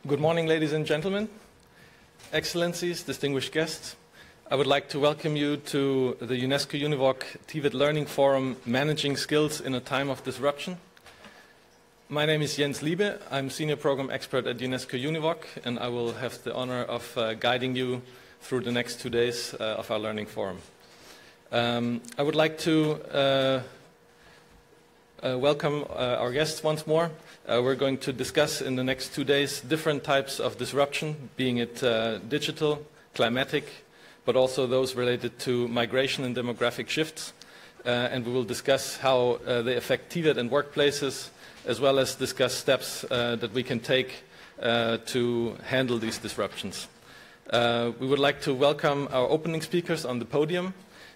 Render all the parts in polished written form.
Good morning, ladies and gentlemen, Excellencies, distinguished guests. I would like to welcome you to the UNESCO-UNEVOC TVET Learning Forum, Managing Skills in a Time of Disruption. My name is Jens Liebe. I'm Senior Program Expert at UNESCO-UNEVOC, and I will have the honor of guiding you through the next 2 days of our Learning Forum. I would like to welcome our guests once more. We're going to discuss in the next 2 days different types of disruption, being it digital, climatic, but also those related to migration and demographic shifts. And we will discuss how they affect TVET and workplaces, as well as discuss steps that we can take to handle these disruptions. We would like to welcome our opening speakers on the podium,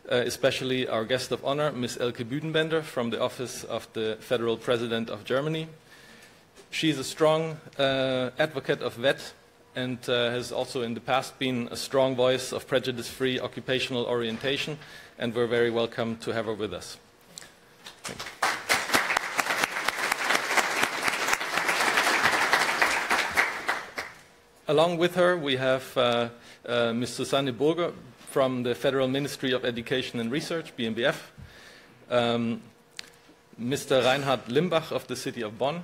especially our guest of honor, Ms. Elke Büdenbender from the Office of the Federal President of Germany. She is a strong advocate of VET and has also in the past been a strong voice of prejudice-free occupational orientation, and we're very welcome to have her with us. Thank you. Along with her, we have Ms. Susanne Berger from the Federal Ministry of Education and Research, BMBF, Mr. Reinhard Limbach of the City of Bonn,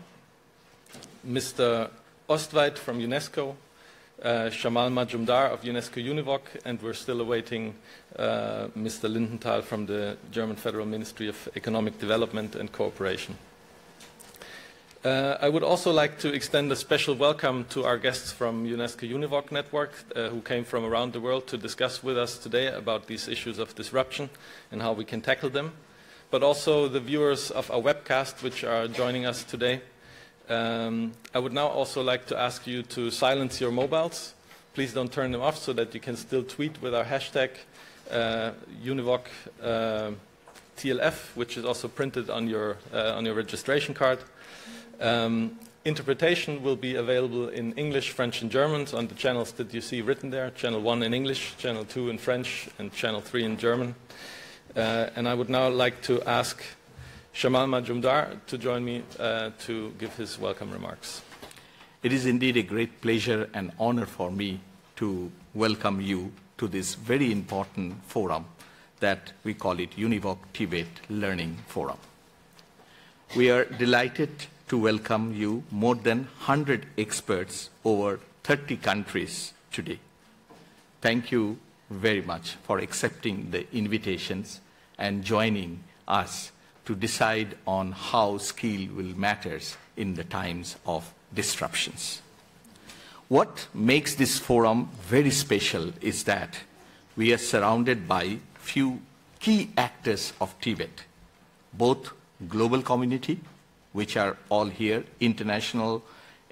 Mr. Ostweit from UNESCO, Shamal Majumdar of UNESCO-UNEVOC, and we're still awaiting Mr. Lindenthal from the German Federal Ministry of Economic Development and Cooperation. I would also like to extend a special welcome to our guests from UNESCO-UNEVOC network who came from around the world to discuss with us today about these issues of disruption and how we can tackle them, but also the viewers of our webcast which are joining us today. I would now also like to ask you to silence your mobiles. Please don't turn them off so that you can still tweet with our hashtag UNEVOC TLF, which is also printed on your registration card. Interpretation will be available in English, French and German on the channels that you see written there, Channel 1 in English, Channel 2 in French and Channel 3 in German. And I would now like to ask Shamal Majumdar to join me to give his welcome remarks. It is indeed a great pleasure and honor for me to welcome you to this very important forum that we call it UNEVOC TVET Learning Forum. We are delighted to welcome you, more than 100 experts over 30 countries today. Thank you very much for accepting the invitations and joining us to decide on how skill will matter in the times of disruptions. What makes this forum very special is that we are surrounded by few key actors of TVET, both global community, which are all here, International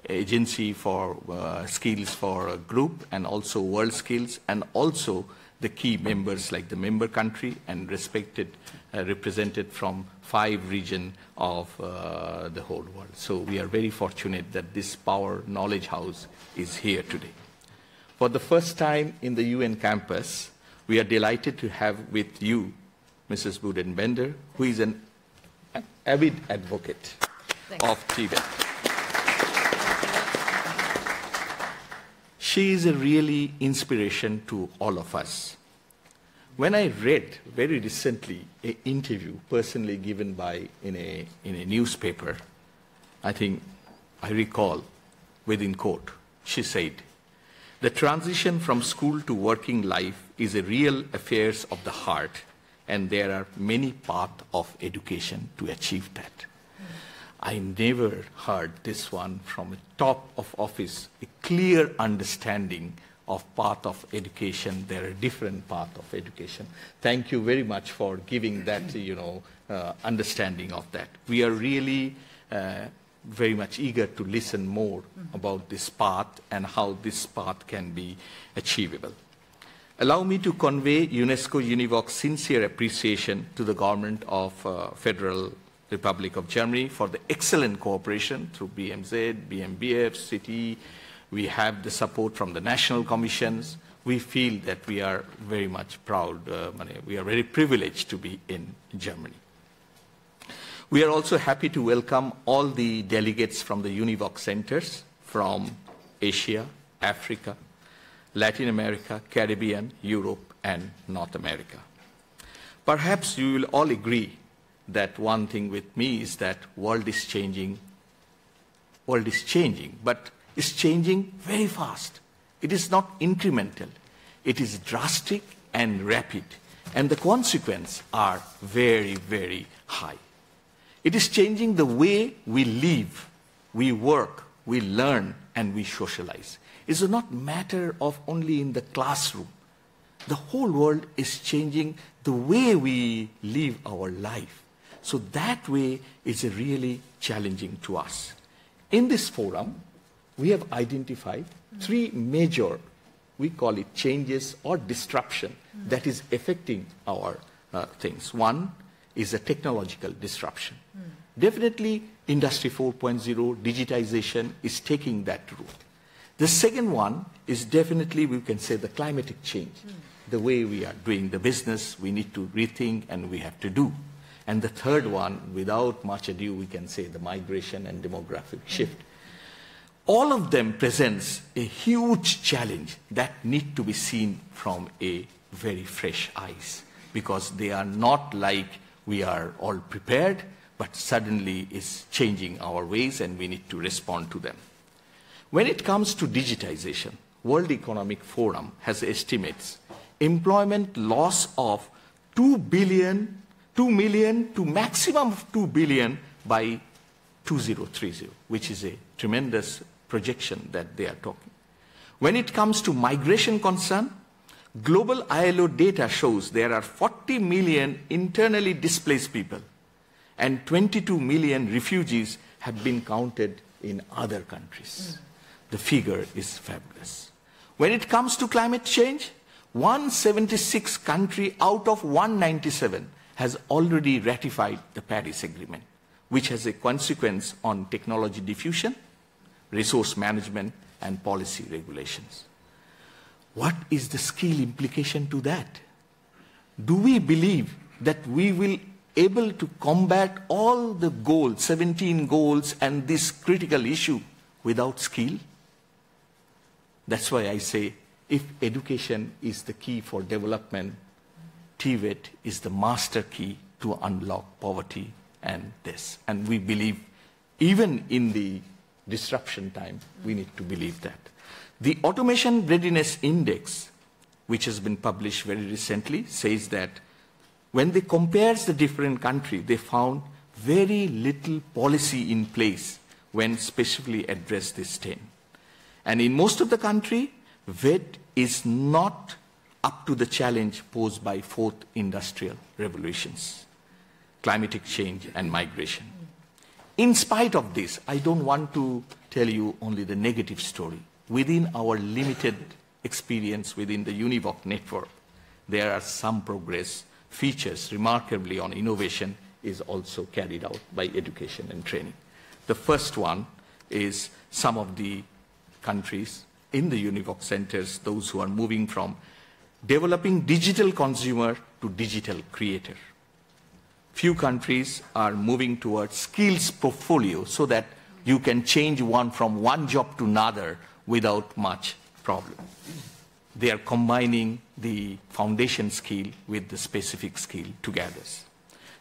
Agency for Skills for a Group, and also World Skills, and also the key members like the member country and respected represented from 5 regions of the whole world. So we are very fortunate that this Power Knowledge House is here today. For the first time in the UN campus, we are delighted to have with you Mrs. Büdenbender, who is an avid advocate of TVET. She is a really inspiration to all of us. When I read very recently an interview personally given by in a newspaper, I recall within quote, she said, "The transition from school to working life is a real affair of the heart, and there are many paths of education to achieve that." I never heard this one from a top of office, a clear understanding of path of education. There are different paths of education. Thank you very much for giving that, understanding of that. We are really very much eager to listen more about this path and how this path can be achievable. Allow me to convey UNESCO-UNEVOC's sincere appreciation to the government of Federal Republic of Germany for the excellent cooperation through BMZ, BMBF, City. We have the support from the national commissions. We feel that we are very much proud, we are very privileged to be in Germany. We are also happy to welcome all the delegates from the UNEVOC centers from Asia, Africa, Latin America, Caribbean, Europe, and North America. Perhaps you will all agree that one thing with me is that world is changing, but it's changing very fast. It is not incremental. It is drastic and rapid, and the consequences are very, very high. It is changing the way we live, we work, we learn, and we socialize. It's not a matter of only in the classroom. The whole world is changing the way we live our life. So that way is really challenging to us. In this forum, we have identified three major, we call it changes or disruption that is affecting our things. One is a technological disruption. Definitely, Industry 4.0, digitization is taking that route. The second one is definitely, we can say, the climatic change. The way we are doing the business, we need to rethink and we have to do. And the third one, without much ado, we can say the migration and demographic shift. All of them presents a huge challenge that need to be seen from a very fresh eyes, because they are not like we are all prepared, but suddenly is changing our ways and we need to respond to them. When it comes to digitization, World Economic Forum has estimates employment loss of 2 million to maximum of 2 billion by 2030, which is a tremendous projection that they are talking. When it comes to migration concern, global ILO data shows there are 40 million internally displaced people and 22 million refugees have been counted in other countries. The figure is fabulous. When it comes to climate change, 176 countries out of 197 has already ratified the Paris Agreement, which has a consequence on technology diffusion, resource management, and policy regulations. What is the skill implication to that? Do we believe that we will able to combat all the goals, 17 goals, and this critical issue without skill? That's why I say, if education is the key for development, TVET is the master key to unlock poverty and this. And we believe, even in the disruption time, we need to believe that. The Automation Readiness Index, which has been published very recently, says that when they compares the different countries, they found very little policy in place when specifically addressed this thing. And in most of the country, VET is not up to the challenge posed by fourth industrial revolutions, climatic change and migration. In spite of this, I don't want to tell you only the negative story. Within our limited experience within the UNEVOC network, there are some progress. Features remarkably on innovation is also carried out by education and training. The first one is some of the countries in the UNEVOC centers, those who are moving from developing digital consumer to digital creator. Few countries are moving towards skills portfolio so that you can change one from one job to another without much problem. They are combining the foundation skill with the specific skill together.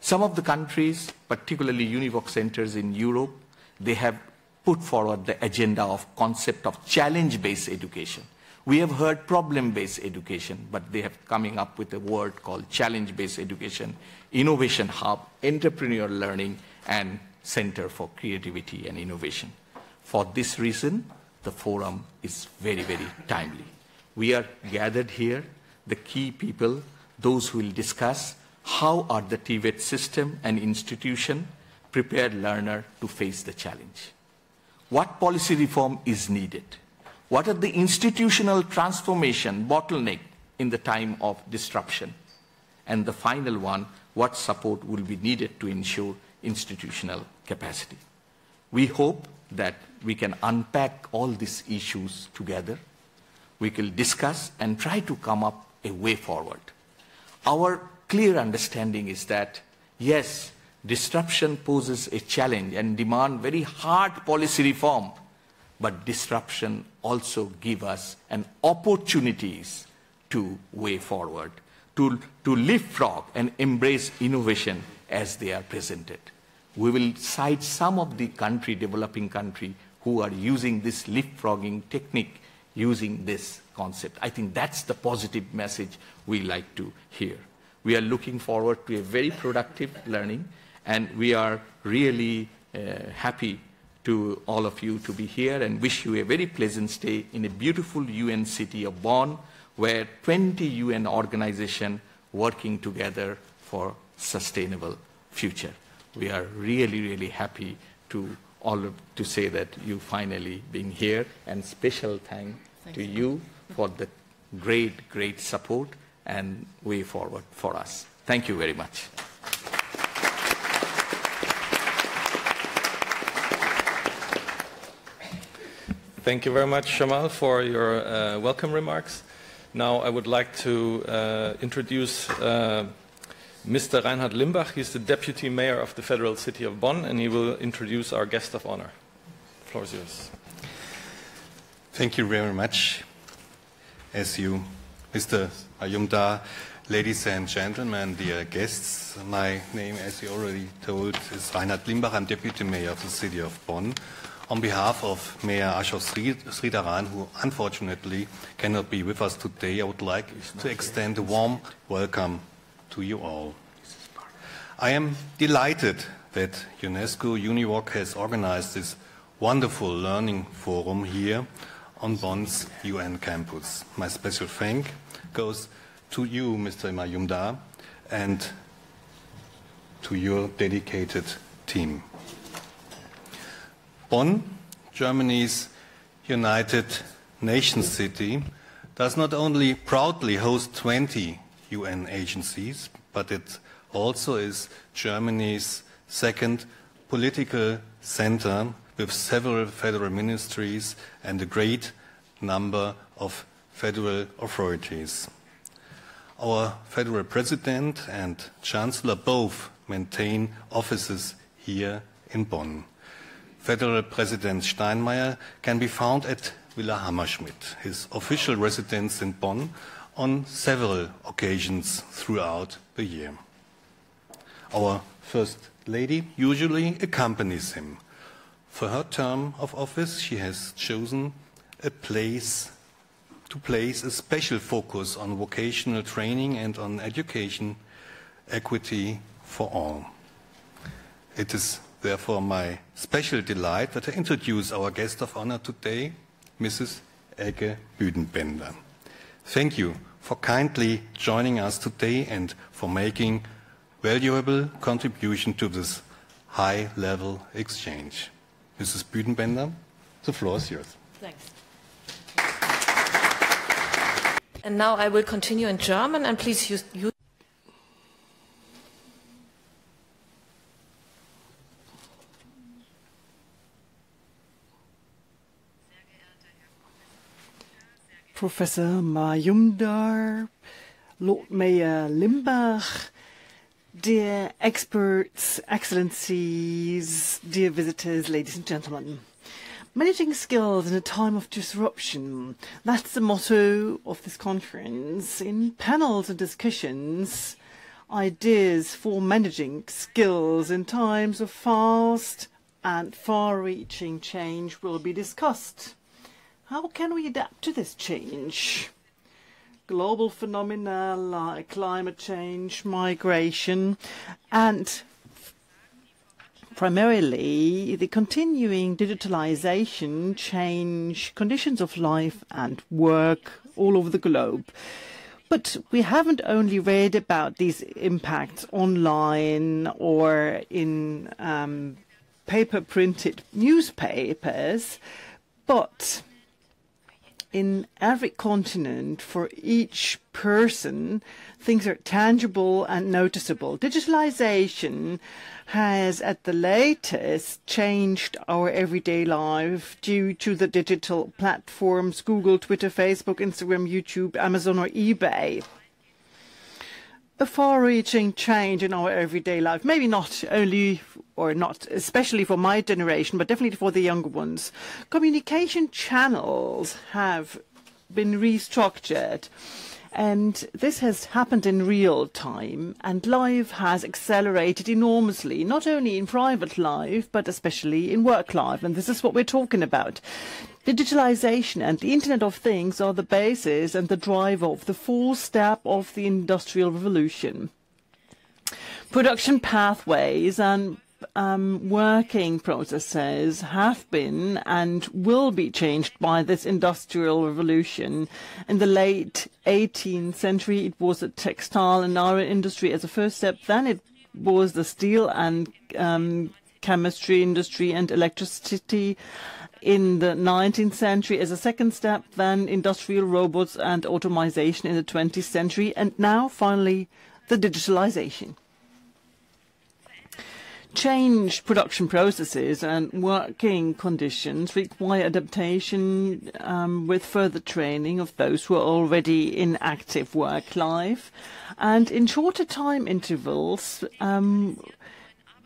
Some of the countries, particularly UNEVOC centers in Europe, they have put forward the agenda of concept of challenge-based education. We have heard problem-based education, but they have coming up with a word called challenge-based education, innovation hub, entrepreneurial learning, and center for creativity and innovation. For this reason, the forum is very, very timely. We are gathered here, the key people, those who will discuss how are the TVET system and institution prepare learner to face the challenge. What policy reform is needed? What are the institutional transformation bottleneck in the time of disruption? And the final one, what support will be needed to ensure institutional capacity? We hope that we can unpack all these issues together. We will discuss and try to come up a way forward. Our clear understanding is that, yes, disruption poses a challenge and demand very hard policy reform, but disruption also give us an opportunities to way forward, to leapfrog and embrace innovation as they are presented. We will cite some of the developing country who are using this leapfrogging technique, using this concept. I think that's the positive message we like to hear. We are looking forward to a very productive learning, and we are really happy to all of you to be here and wish you a very pleasant stay in a beautiful UN city of Bonn, where 20 UN organizations working together for sustainable future. We are really, really happy to say that you finally being here, and special thanks to you for the great, great support and way forward for us. Thank you very much. Thank you very much, Shamal, for your welcome remarks. Now I would like to introduce Mr. Reinhard Limbach. He's the Deputy Mayor of the Federal City of Bonn, and he will introduce our guest of honor. The floor is yours. Thank you very much. As you, Mr. Ayumdar, ladies and gentlemen, dear guests, my name, as you already told, is Reinhard Limbach. I'm Deputy Mayor of the City of Bonn. On behalf of Mayor Ashok Sridharan, who unfortunately cannot be with us today, I would like to extend a warm welcome to you all. I am delighted that UNESCO-UNEVOC has organized this wonderful learning forum here on Bonn's UN campus. My special thanks goes to you, Mr. Mayumdar, and to your dedicated team. Bonn, Germany's United Nations city, does not only proudly host 20 UN agencies, but it also is Germany's second political center with several federal ministries and a great number of federal authorities. Our federal president and chancellor both maintain offices here in Bonn. Federal President Steinmeier can be found at Villa Hammerschmidt, his official residence in Bonn, on several occasions throughout the year. Our First Lady usually accompanies him. For her term of office, she has chosen to place a special focus on vocational training and on education equity for all. It is therefore my special delight that I introduce our guest of honor today, Mrs. Elke Büdenbender. Thank you for kindly joining us today and for making valuable contribution to this high-level exchange. Mrs. Büdenbender, the floor is yours. Thanks. And now I will continue in German, and please use Professor Mayumdar, Lord Mayor Limbach, dear experts, excellencies, dear visitors, ladies and gentlemen. Managing skills in a time of disruption, that's the motto of this conference. In panels and discussions, ideas for managing skills in times of fast and far-reaching change will be discussed. How can we adapt to this change? Global phenomena like climate change, migration, and primarily the continuing digitalization change conditions of life and work all over the globe. But we haven't only read about these impacts online or in paper-printed newspapers, but in every continent, for each person, things are tangible and noticeable. Digitalization has, at the latest, changed our everyday life due to the digital platforms Google, Twitter, Facebook, Instagram, YouTube, Amazon or eBay. a far-reaching change in our everyday life. Maybe not only or not especially for my generation, but definitely for the younger ones. Communication channels have been restructured, and this has happened in real time, and life has accelerated enormously, not only in private life, but especially in work life, and this is what we're talking about. Digitalization and the Internet of Things are the basis and the driver of the full step of the Industrial Revolution. Production pathways and working processes have been and will be changed by this industrial revolution. In the late 18th century, it was the textile and iron industry as a first step. Then it was the steel and chemistry industry and electricity. In the 19th century as a second step, then industrial robots and automation in the 20th century, and now finally the digitalization. Changed production processes and working conditions require adaptation with further training of those who are already in active work life. And in shorter time intervals,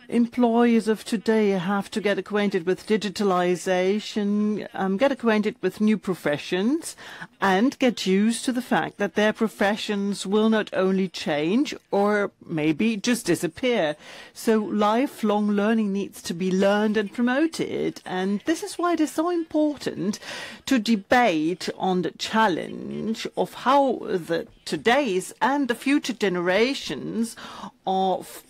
employers of today have to get acquainted with digitalization, get acquainted with new professions, and get used to the fact that their professions will not only change or maybe just disappear. So lifelong learning needs to be learned and promoted. And this is why it is so important to debate on the challenge of how the today's and the future generations of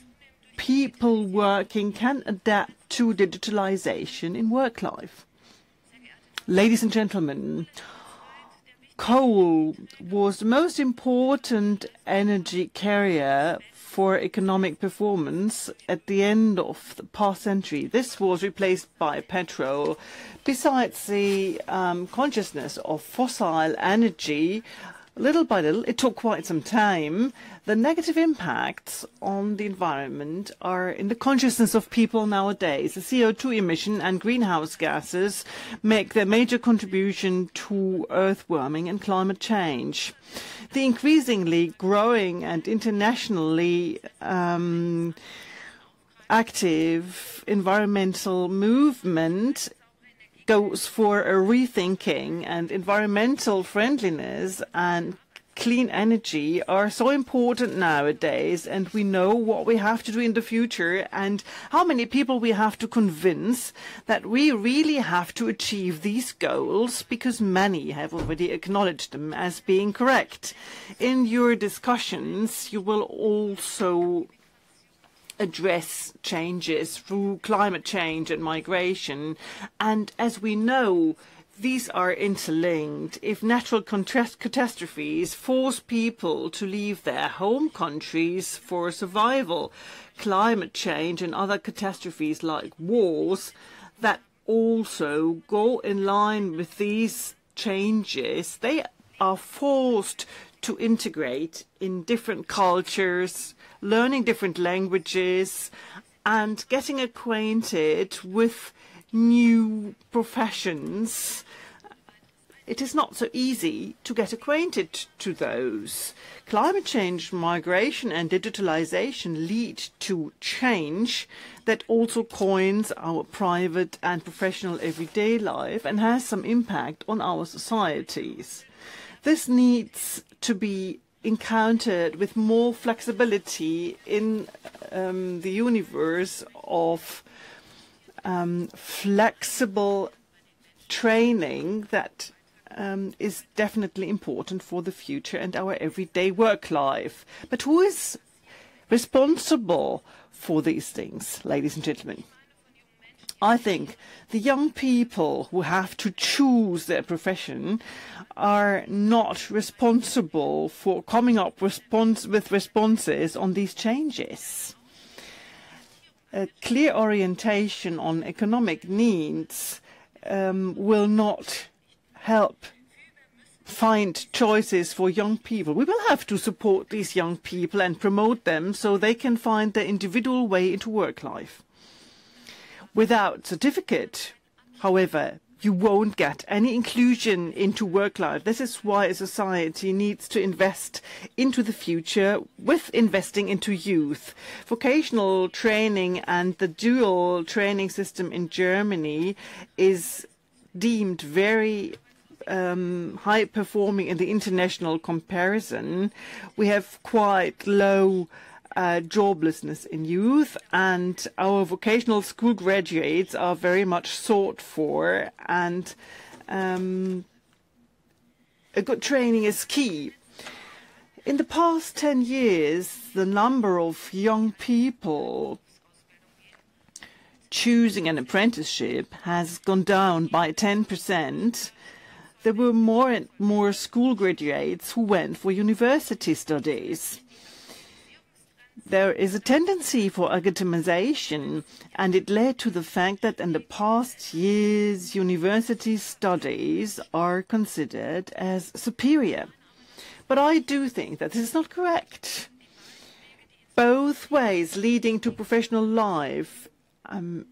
people working can adapt to digitalization in work life. Ladies and gentlemen, coal was the most important energy carrier for economic performance at the end of the past century. This was replaced by petrol. Besides the consciousness of fossil energy, little by little, it took quite some time, the negative impacts on the environment are in the consciousness of people nowadays. The CO2 emission and greenhouse gases make their major contribution to earth warming and climate change. The increasingly growing and internationally active environmental movement goes for a rethinking, and environmental friendliness and clean energy are so important nowadays, and we know what we have to do in the future and how many people we have to convince that we really have to achieve these goals, because many have already acknowledged them as being correct. In your discussions, you will also address changes through climate change and migration. And as we know, these are interlinked. If natural catastrophes force people to leave their home countries for survival, climate change and other catastrophes like wars that also go in line with these changes, they are forced to integrate in different cultures, learning different languages, and getting acquainted with new professions. It is not so easy to get acquainted to those. Climate change, migration and digitalization lead to change that also coins our private and professional everyday life and has some impact on our societies. This needs to be encountered with more flexibility in the universe of flexible training that is definitely important for the future and our everyday work life. But who is responsible for these things, ladies and gentlemen? I think the young people who have to choose their profession are not responsible for coming up with responses on these changes. A clear orientation on economic needs will not help find choices for young people. We will have to support these young people and promote them so they can find their individual way into work life. Without certificate, however, you won't get any inclusion into work life. This is why a society needs to invest into the future with investing into youth. Vocational training and the dual training system in Germany is deemed very high performing in the international comparison. We have quite low joblessness in youth, and our vocational school graduates are very much sought for, and a good training is key. In the past 10 years, the number of young people choosing an apprenticeship has gone down by 10%. There were more and more school graduates who went for university studies. There is a tendency for academization, and it led to the fact that in the past years, university studies are considered as superior. But I do think that this is not correct. Both ways leading to professional life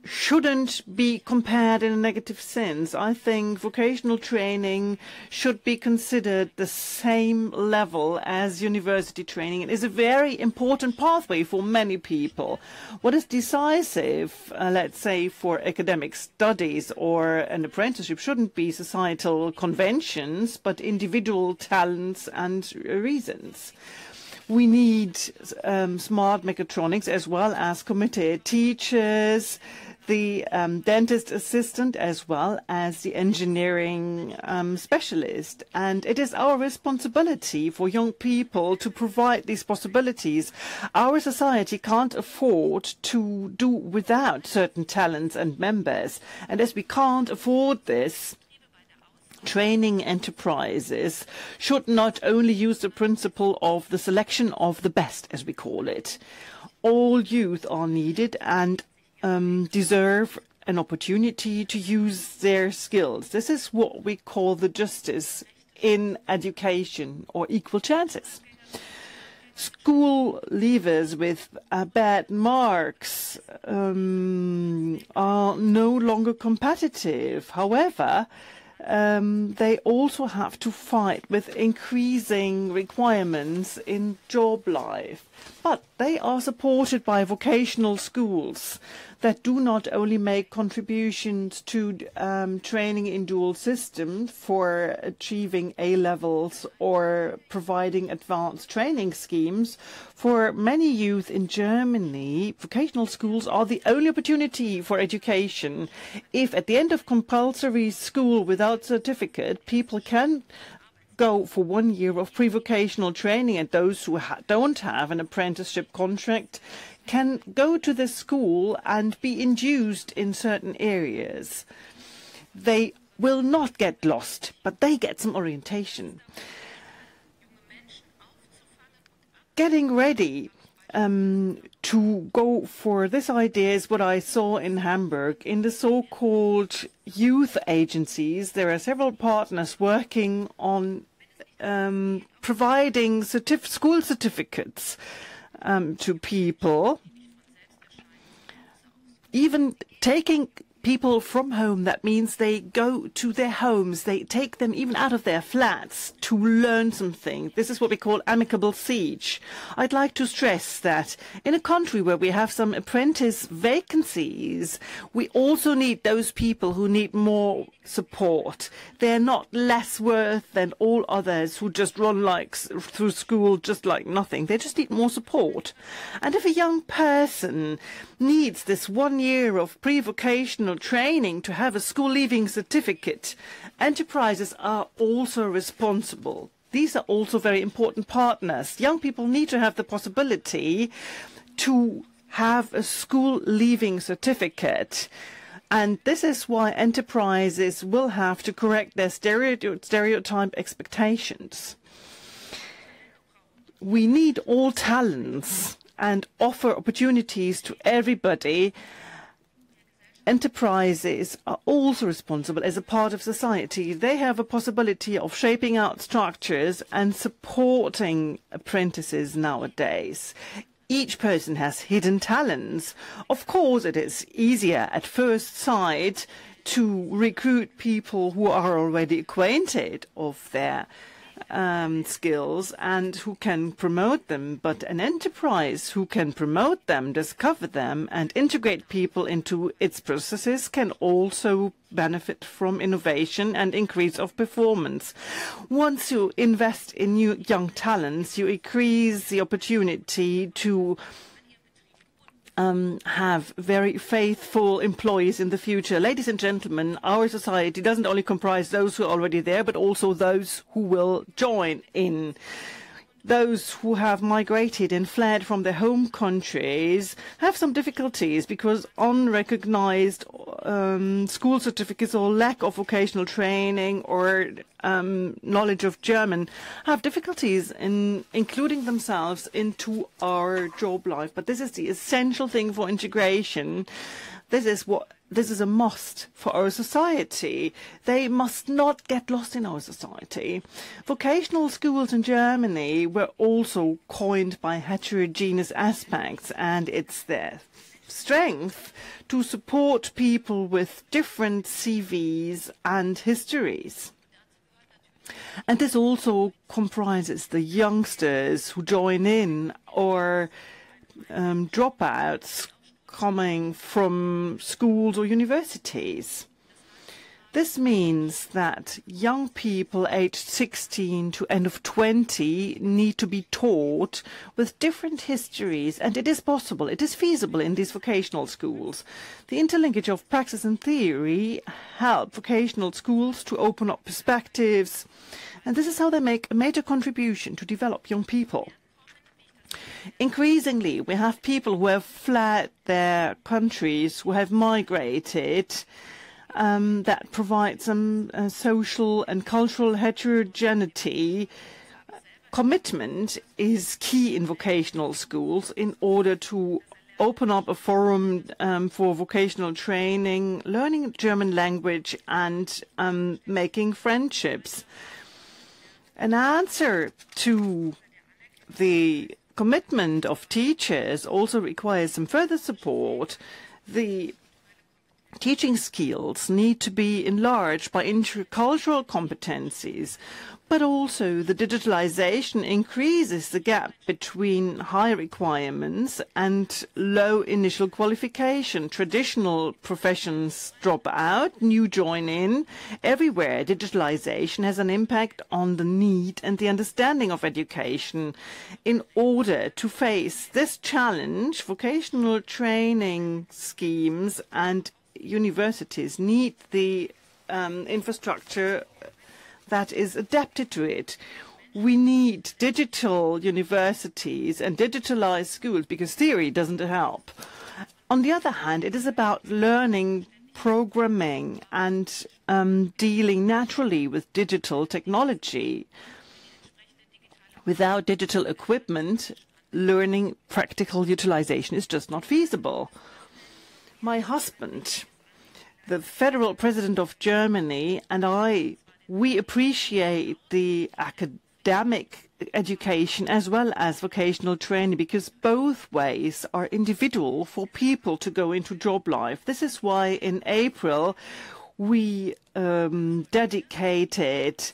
shouldn't be compared in a negative sense. I think vocational training should be considered the same level as university training. It is a very important pathway for many people. What is decisive, let's say, for academic studies or an apprenticeship shouldn't be societal conventions, but individual talents and reasons. We need smart mechatronics as well as committed teachers, the dentist assistant as well as the engineering specialist. And it is our responsibility for young people to provide these possibilities. Our society can't afford to do without certain talents and members. And as we can't afford this, training enterprises should not only use the principle of the selection of the best, as we call it. All youth are needed and deserve an opportunity to use their skills. This is what we call the justice in education, or equal chances. School leavers with bad marks are no longer competitive. However, they also have to fight with increasing requirements in job life. But they are supported by vocational schools that do not only make contributions to training in dual systems for achieving A-levels or providing advanced training schemes. For many youth in Germany, vocational schools are the only opportunity for education. If at the end of compulsory school without certificate, people can go for 1 year of pre-vocational training, and those who don't have an apprenticeship contract can go to the school and be induced in certain areas. They will not get lost, but they get some orientation. Getting ready to go for this idea is what I saw in Hamburg. In the so-called youth agencies, there are several partners working on providing school certificates to people, even taking people from home. That means they go to their homes, they take them even out of their flats to learn something. This is what we call amicable siege. I'd like to stress that in a country where we have some apprentice vacancies, we also need those people who need more support. They're not less worth than all others who just run through school just like nothing. They just need more support. And if a young person needs this 1 year of pre-vocational training to have a school-leaving certificate, enterprises are also responsible. These are also very important partners. Young people need to have the possibility to have a school-leaving certificate. And this is why enterprises will have to correct their stereotype expectations. We need all talents and offer opportunities to everybody. Enterprises are also responsible as a part of society. They have a possibility of shaping out structures and supporting apprentices nowadays. Each person has hidden talents. Of course, it is easier at first sight to recruit people who are already acquainted of their skills and who can promote them, but an enterprise who can promote them, discover them, and integrate people into its processes can also benefit from innovation and increase of performance. Once you invest in new young talents, you increase the opportunity to have very faithful employees in the future. Ladies and gentlemen, our society doesn't only comprise those who are already there, but also those who will join in. Those who have migrated and fled from their home countries have some difficulties because unrecognized school certificates or lack of vocational training or knowledge of German have difficulties in including themselves into our job life. But this is the essential thing for integration. This is a must for our society. They must not get lost in our society. Vocational schools in Germany were also coined by heterogeneous aspects, and it's their strength to support people with different CVs and histories. And this also comprises the youngsters who join in or dropouts coming from schools or universities. This means that young people aged 16 to end of 20 need to be taught with different histories, and it is possible, it is feasible in these vocational schools. The interlinkage of praxis and theory help vocational schools to open up perspectives, and this is how they make a major contribution to develop young people. Increasingly, we have people who have fled their countries, who have migrated, that provide some social and cultural heterogeneity. Commitment is key in vocational schools in order to open up a forum for vocational training, learning German language, and making friendships. An answer to the commitment of teachers also requires some further support. The teaching skills need to be enlarged by intercultural competencies, but also the digitalization increases the gap between high requirements and low initial qualification. Traditional professions drop out, new join in. Everywhere, digitalization has an impact on the need and the understanding of education. In order to face this challenge, vocational training schemes and universities need the infrastructure that is adapted to it. We need digital universities and digitalized schools because theory doesn't help. On the other hand, it is about learning programming and dealing naturally with digital technology. Without digital equipment, learning practical utilization is just not feasible. My husband, the federal president of Germany, and we appreciate the academic education as well as vocational training because both ways are individual for people to go into job life. This is why in April we dedicated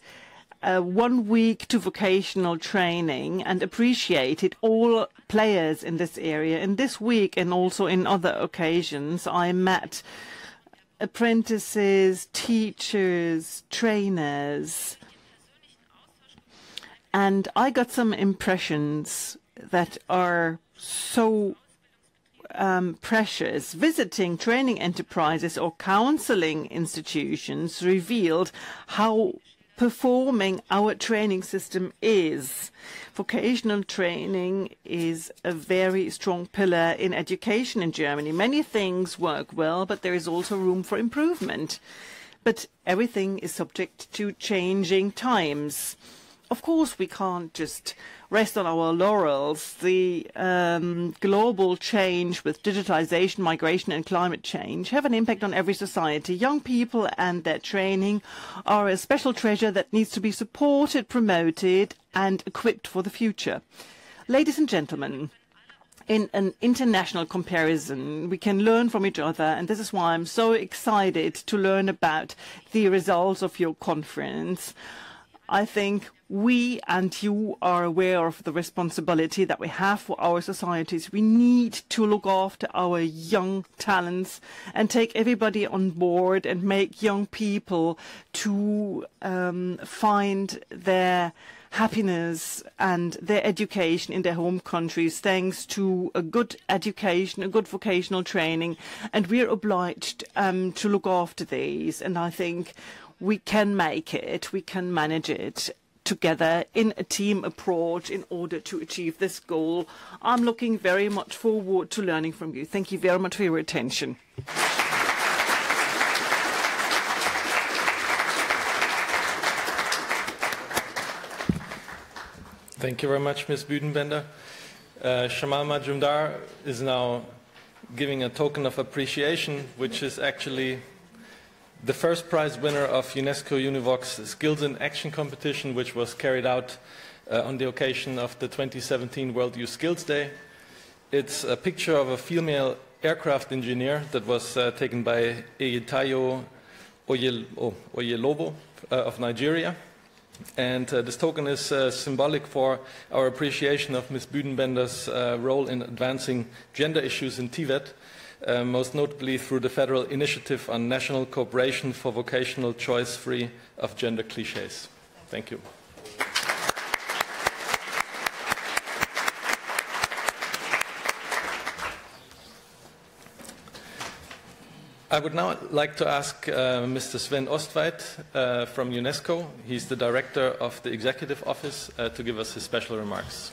1 week to vocational training and appreciated all players in this area. In this week and also in other occasions, I met apprentices, teachers, trainers, and I got some impressions that are so precious. Visiting training enterprises or counseling institutions revealed how performing our training system is. Vocational training is a very strong pillar in education in Germany. Many things work well, but there is also room for improvement. But everything is subject to changing times. Of course, we can't just rest on our laurels. The global change with digitalization, migration, and climate change have an impact on every society. Young people and their training are a special treasure that needs to be supported, promoted, and equipped for the future. Ladies and gentlemen, in an international comparison. We can learn from each other, and this is why I'm so excited to learn about the results of your conference. I think we and you are aware of the responsibility that we have for our societies. We need to look after our young talents and take everybody on board and make young people to find their happiness and their education in their home countries thanks to a good education, a good vocational training, and we're obliged to look after these. And I think we can make it, we can manage it together in a team approach in order to achieve this goal. I'm looking very much forward to learning from you. Thank you very much for your attention. Thank you very much, Ms. Büdenbender. Shamal Majumdar is now giving a token of appreciation, which is actually the first prize winner of UNESCO-UNEVOC's Skills in Action competition, which was carried out on the occasion of the 2017 World Youth Skills Day. It's a picture of a female aircraft engineer that was taken by Eyitayo Oyelowo of Nigeria. And this token is symbolic for our appreciation of Ms. Büdenbender's role in advancing gender issues in TVET, most notably through the Federal Initiative on National Cooperation for Vocational Choice-Free of Gender Clichés. Thank you. I would now like to ask Mr. Sven Ostveit from UNESCO. He's the director of the Executive Office to give us his special remarks.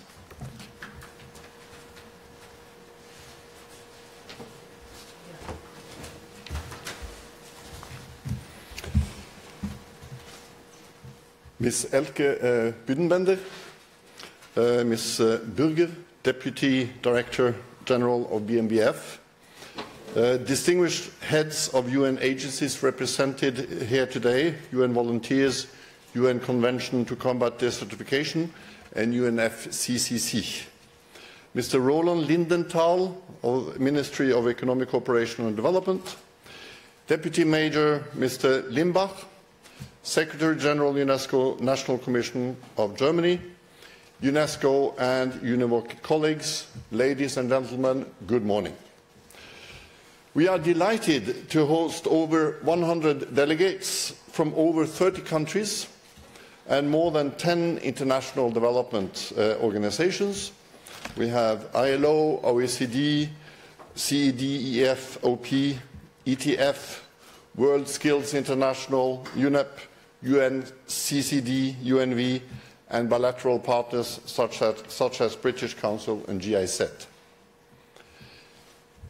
Ms. Elke Büdenbender, Ms. Berger, Deputy Director General of BMBF, distinguished heads of UN agencies represented here today, UN volunteers, UN Convention to Combat Desertification, and UNFCCC. Mr. Roland Lindenthal, of Ministry of Economic Cooperation and Development, Deputy Major Mr. Limbach, Secretary General UNESCO National Commission of Germany, UNESCO and UNEVOC colleagues, ladies and gentlemen, good morning. We are delighted to host over 100 delegates from over 30 countries and more than 10 international development organizations. We have ILO, OECD, CEDEF, OP, ETF, World Skills International, UNEP, UNCCD, UNV, and bilateral partners such as British Council and GIZ.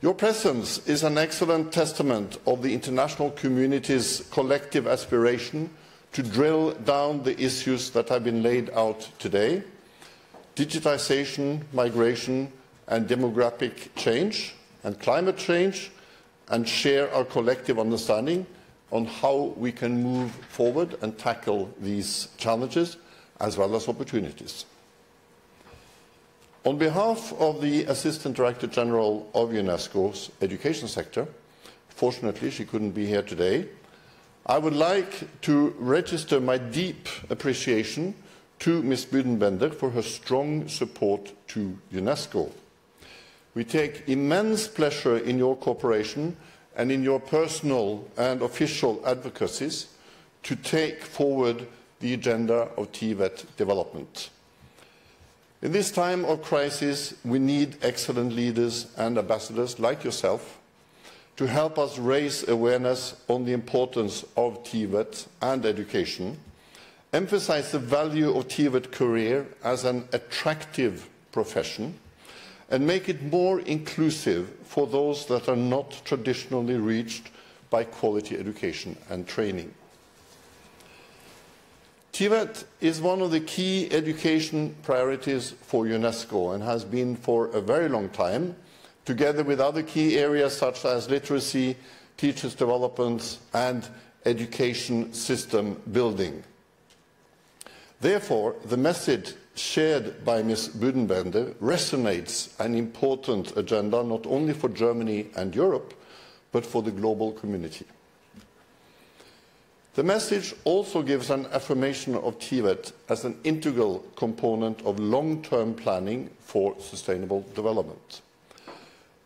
Your presence is an excellent testament of the international community's collective aspiration to drill down the issues that have been laid out today: digitization, migration, and demographic change, and climate change, and share our collective understanding on how we can move forward and tackle these challenges as well as opportunities. On behalf of the Assistant Director General of UNESCO's Education Sector, fortunately she couldn't be here today, I would like to register my deep appreciation to Ms. Büdenbender for her strong support to UNESCO. We take immense pleasure in your cooperation and in your personal and official advocacies to take forward the agenda of TVET development. In this time of crisis, we need excellent leaders and ambassadors like yourself to help us raise awareness on the importance of TVET and education, emphasize the value of TVET career as an attractive profession, and make it more inclusive for those that are not traditionally reached by quality education and training. TVET is one of the key education priorities for UNESCO and has been for a very long time, together with other key areas such as literacy, teachers' development, and education system building. Therefore, the message shared by Ms. Budenbender resonates an important agenda not only for Germany and Europe, but for the global community. The message also gives an affirmation of TVET as an integral component of long-term planning for sustainable development.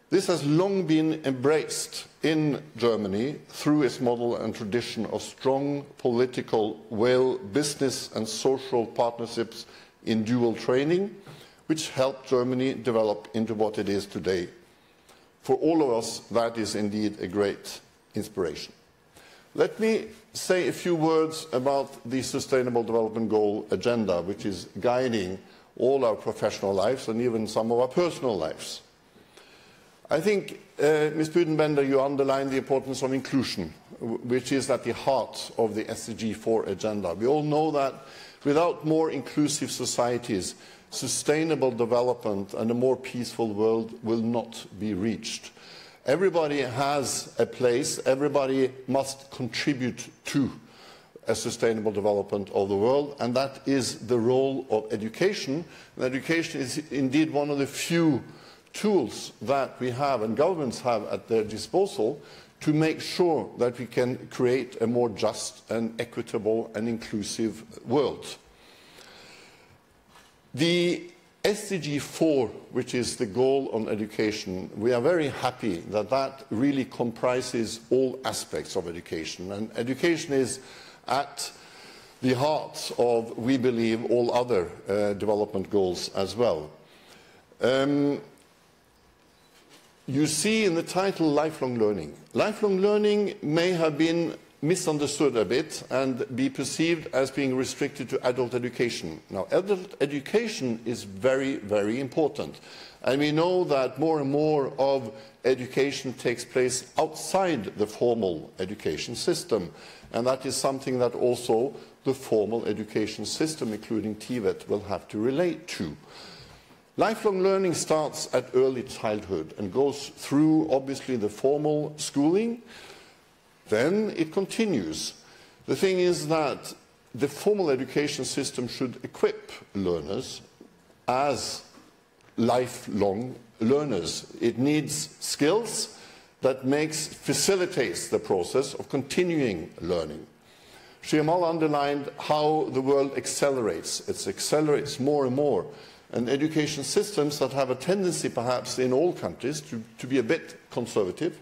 This has long been embraced in Germany through its model and tradition of strong political will, business and social partnerships in dual training, which helped Germany develop into what it is today. For all of us, that is indeed a great inspiration. Let me say a few words about the Sustainable Development Goal agenda, which is guiding all our professional lives and even some of our personal lives. I think, Ms. Budenbender, you underlined the importance of inclusion, which is at the heart of the SDG 4 agenda. We all know that without more inclusive societies, sustainable development and a more peaceful world will not be reached. Everybody has a place, everybody must contribute to a sustainable development of the world, and that is the role of education. And education is indeed one of the few tools that we have and governments have at their disposal to make sure that we can create a more just and equitable and inclusive world. The SDG 4, which is the goal on education, we are very happy that that really comprises all aspects of education. And education is at the heart of, we believe, all other development goals as well. You see in the title lifelong learning. Lifelong learning may have been misunderstood a bit and be perceived as being restricted to adult education. Now, adult education is very, very important. And we know that more and more of education takes place outside the formal education system. And that is something that also the formal education system, including TVET, will have to relate to. Lifelong learning starts at early childhood and goes through, obviously, the formal schooling. Then it continues. The thing is that the formal education system should equip learners as lifelong learners. It needs skills that facilitates the process of continuing learning. Shriamal underlined how the world accelerates. It accelerates more and more. And education systems that have a tendency, perhaps in all countries, to be a bit conservative,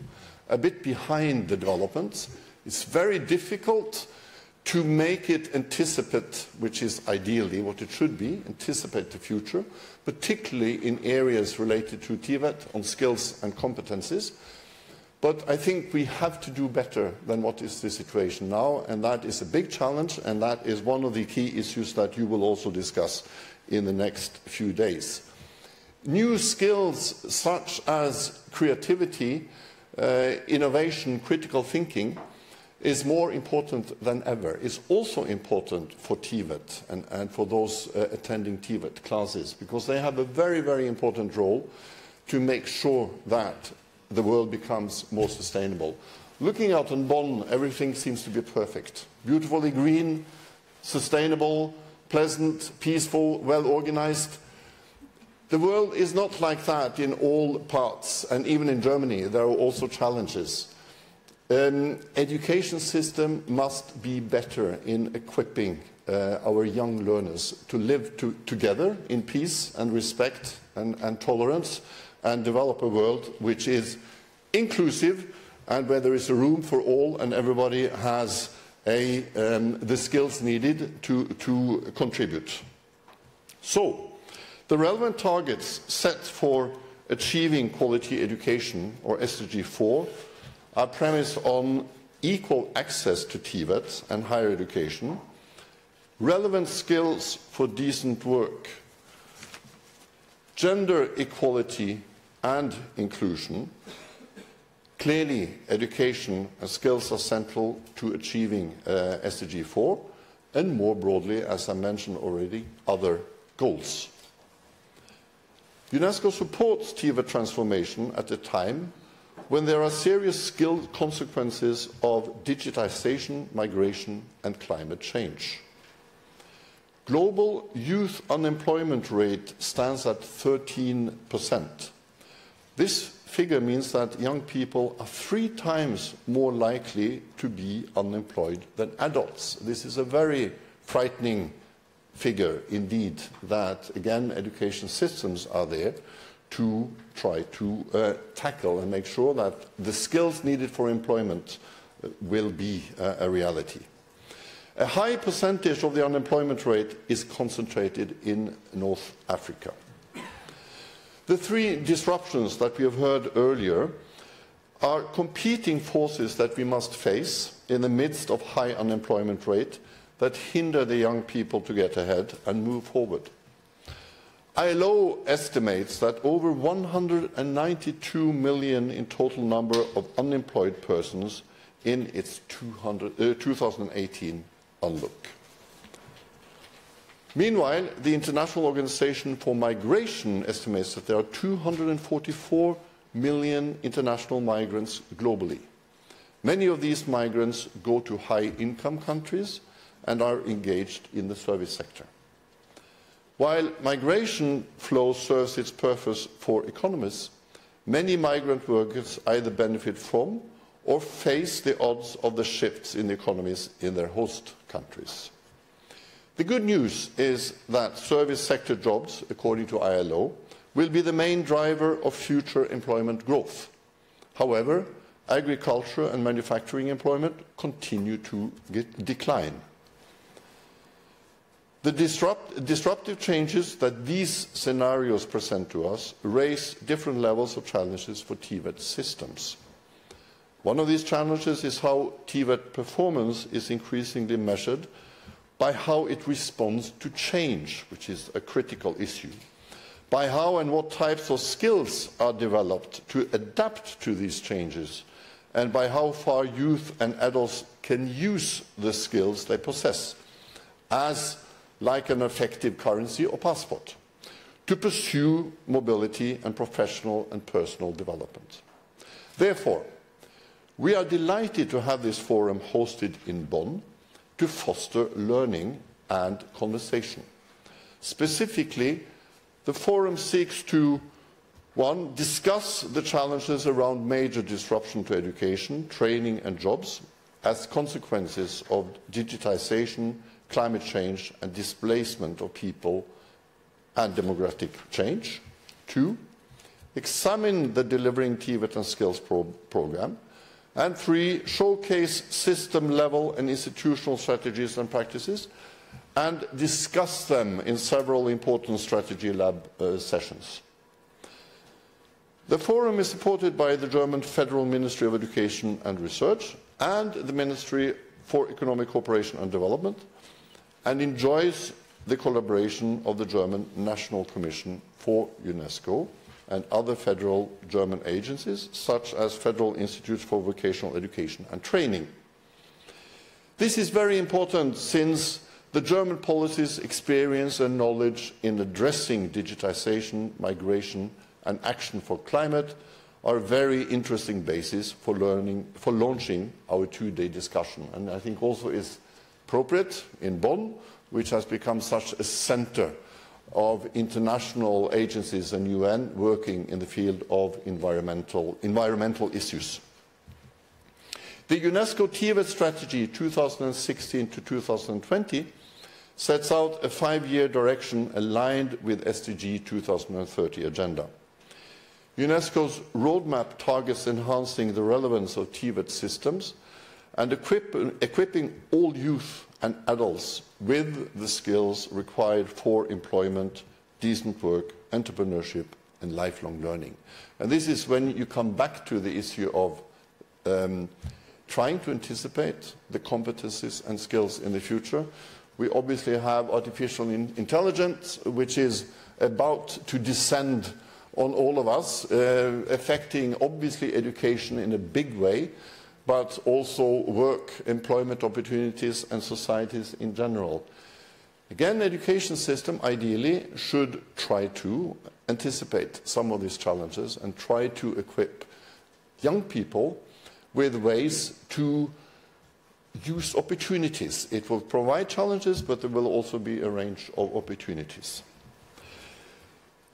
a bit behind the developments. It's very difficult to make it anticipate, which is ideally what it should be, anticipate the future, particularly in areas related to TVET on skills and competencies. But I think we have to do better than what is the situation now, and that is a big challenge, and that is one of the key issues that you will also discuss in the next few days. New skills such as creativity, innovation, critical thinking is more important than ever. It's also important for TVET and for those attending TVET classes, because they have a very, very important role to make sure that the world becomes more sustainable. Looking out on Bonn, everything seems to be perfect. Beautifully green, sustainable, pleasant, peaceful, well organized. The world is not like that in all parts, and even in Germany there are also challenges. Education system must be better in equipping our young learners to live together in peace and respect and tolerance, and develop a world which is inclusive and where there is a room for all and everybody has the skills needed to contribute. So, the relevant targets set for achieving quality education, or SDG 4, are premised on equal access to TVET and higher education, relevant skills for decent work, gender equality and inclusion. Clearly, education and skills are central to achieving SDG 4, and more broadly, as I mentioned already, other goals. UNESCO supports TVET transformation at a time when there are serious skill consequences of digitization, migration, and climate change. Global youth unemployment rate stands at 13%. This figure means that young people are 3 times more likely to be unemployed than adults. This is a very frightening figure indeed, that again education systems are there to try to tackle and make sure that the skills needed for employment will be a reality. A high percentage of the unemployment rate is concentrated in North Africa. The 3 disruptions that we have heard earlier are competing forces that we must face in the midst of high unemployment rate that hinder the young people to get ahead and move forward. ILO estimates that over 192 million in total number of unemployed persons in its 2018 outlook. Meanwhile, the International Organization for Migration estimates that there are 244 million international migrants globally. Many of these migrants go to high-income countries and are engaged in the service sector. While migration flow serves its purpose for economists, many migrant workers either benefit from or face the odds of the shifts in the economies in their host countries. The good news is that service sector jobs, according to ILO, will be the main driver of future employment growth. However, agriculture and manufacturing employment continue to decline. The disruptive changes that these scenarios present to us raise different levels of challenges for TVET systems. One of these challenges is how TVET performance is increasingly measured by how it responds to change, which is a critical issue, by how and what types of skills are developed to adapt to these changes, and by how far youth and adults can use the skills they possess as like an effective currency or passport to pursue mobility and professional and personal development. Therefore, we are delighted to have this forum hosted in Bonn to foster learning and conversation. Specifically, the forum seeks to, 1, discuss the challenges around major disruption to education, training and jobs as consequences of digitization, climate change and displacement of people and demographic change. 2, examine the Delivering TVET and Skills program. And 3, showcase system-level and institutional strategies and practices and discuss them in several important strategy lab sessions. The forum is supported by the German Federal Ministry of Education and Research and the Ministry for Economic Cooperation and Development, and enjoys the collaboration of the German National Commission for UNESCO and other federal German agencies, such as Federal Institutes for Vocational Education and Training. This is very important since the German policies, experience and knowledge in addressing digitization, migration and action for climate are a very interesting basis for launching our 2-day discussion. And I think also is appropriate in Bonn, which has become such a center of international agencies and UN working in the field of environmental issues. The UNESCO TVET strategy 2016 to 2020 sets out a 5-year direction aligned with SDG 2030 agenda. UNESCO's roadmap targets enhancing the relevance of TVET systems and equipping all youth and adults with the skills required for employment, decent work, entrepreneurship and lifelong learning. And this is when you come back to the issue of trying to anticipate the competencies and skills in the future. We obviously have artificial intelligence, which is about to descend on all of us, affecting obviously education in a big way, but also work, employment opportunities and societies in general. Again, the education system ideally should try to anticipate some of these challenges and try to equip young people with ways to use opportunities. It will provide challenges, but there will also be a range of opportunities.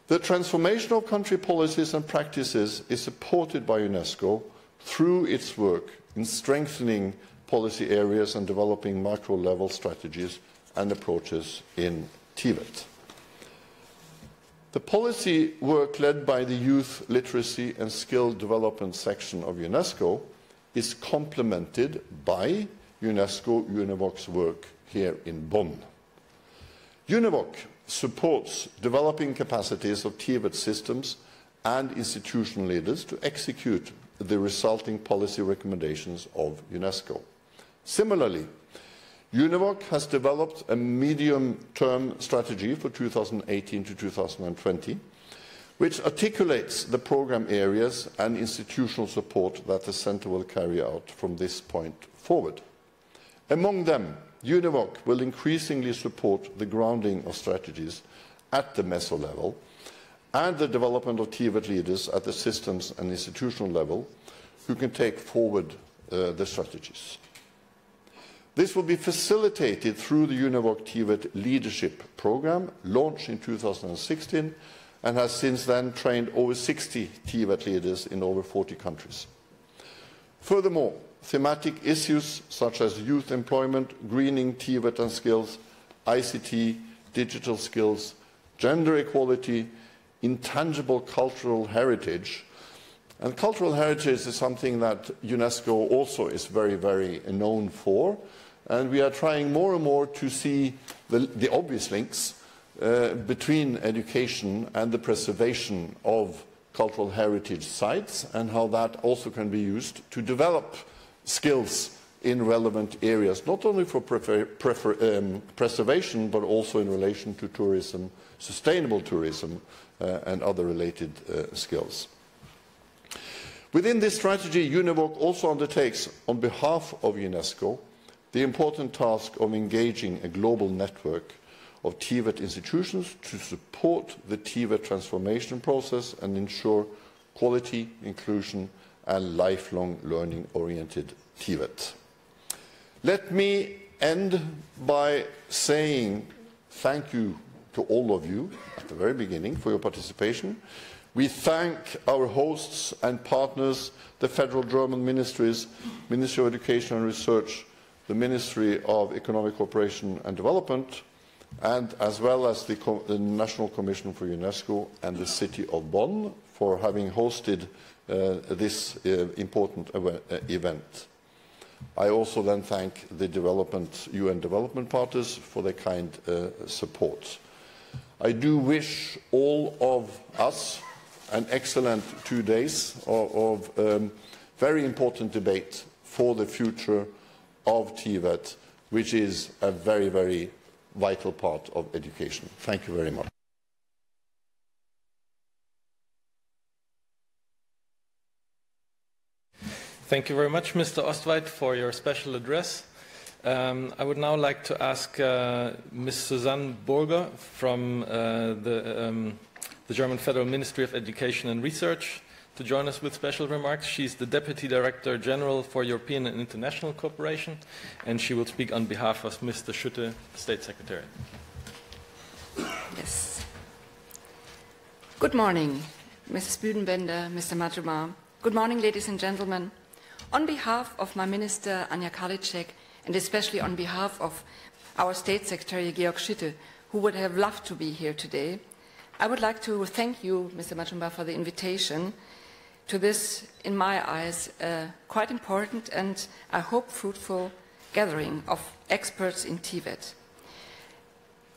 The transformation of country policies and practices is supported by UNESCO through its work in strengthening policy areas and developing macro-level strategies and approaches in TVET. The policy work led by the Youth Literacy and Skill Development section of UNESCO is complemented by UNESCO-UNEVOC's work here in Bonn. UNEVOC supports developing capacities of TVET systems and institutional leaders to execute the resulting policy recommendations of UNESCO. Similarly, UNEVOC has developed a medium-term strategy for 2018 to 2020, which articulates the program areas and institutional support that the Centre will carry out from this point forward. Among them, UNEVOC will increasingly support the grounding of strategies at the meso level and the development of TVET leaders at the systems and institutional level who can take forward the strategies. This will be facilitated through the UNEVOC TVET Leadership Programme, launched in 2016, and has since then trained over 60 TVET leaders in over 40 countries. Furthermore, thematic issues such as youth employment, greening TVET and skills, ICT, digital skills, gender equality, intangible cultural heritage. And cultural heritage is something that UNESCO also is very, very known for. And we are trying more and more to see the obvious links between education and the preservation of cultural heritage sites, and how that also can be used to develop skills in relevant areas, not only for preservation, but also in relation to tourism, sustainable tourism, and other related skills. Within this strategy, UNEVOC also undertakes, on behalf of UNESCO, the important task of engaging a global network of TVET institutions to support the TVET transformation process and ensure quality, inclusion, and lifelong learning-oriented TVET. Let me end by saying thank you to all of you at the very beginning for your participation. We thank our hosts and partners, the federal German ministries, Ministry of Education and Research, the Ministry of Economic Cooperation and Development, and as well as the National Commission for UNESCO and the City of Bonn for having hosted this important event. I also then thank the UN development partners for their kind support. I do wish all of us an excellent 2 days of very important debate for the future of TVET, which is a very, very vital part of education. Thank you very much. Thank you very much, Mr. Ostweit, for your special address. I would now like to ask Ms. Susanne Berger from the German Federal Ministry of Education and Research to join us with special remarks. She's the Deputy Director General for European and International Cooperation, and she will speak on behalf of Mr. Schütte, State Secretary. Yes. Good morning, Mrs. Büdenbender, Mr. Majuma. Good morning, ladies and gentlemen. On behalf of my Minister, Anja Karliczek, and especially on behalf of our State Secretary, Georg Schütte, who would have loved to be here today, I would like to thank you, Mr. Majumba, for the invitation to this, in my eyes, quite important and, I hope, fruitful gathering of experts in TVET.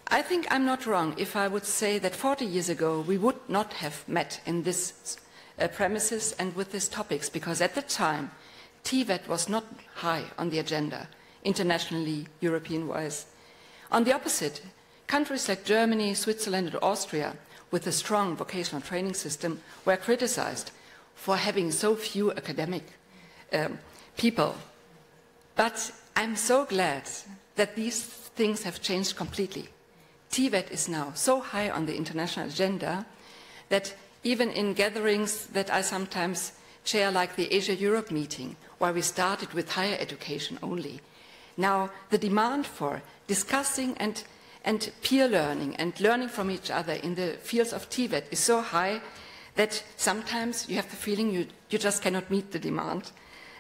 I think I'm not wrong if I would say that 40 years ago we would not have met in this premises and with these topics, because at the time TVET was not high on the agenda, internationally, European-wise. On the opposite, countries like Germany, Switzerland and Austria, with a strong vocational training system, were criticized for having so few academic people. But I'm so glad that these things have changed completely. TVET is now so high on the international agenda that even in gatherings that I sometimes chair, like the Asia-Europe meeting, where we started with higher education only, Now, the demand for discussing and peer learning and learning from each other in the fields of TVET is so high that sometimes you have the feeling you just cannot meet the demand.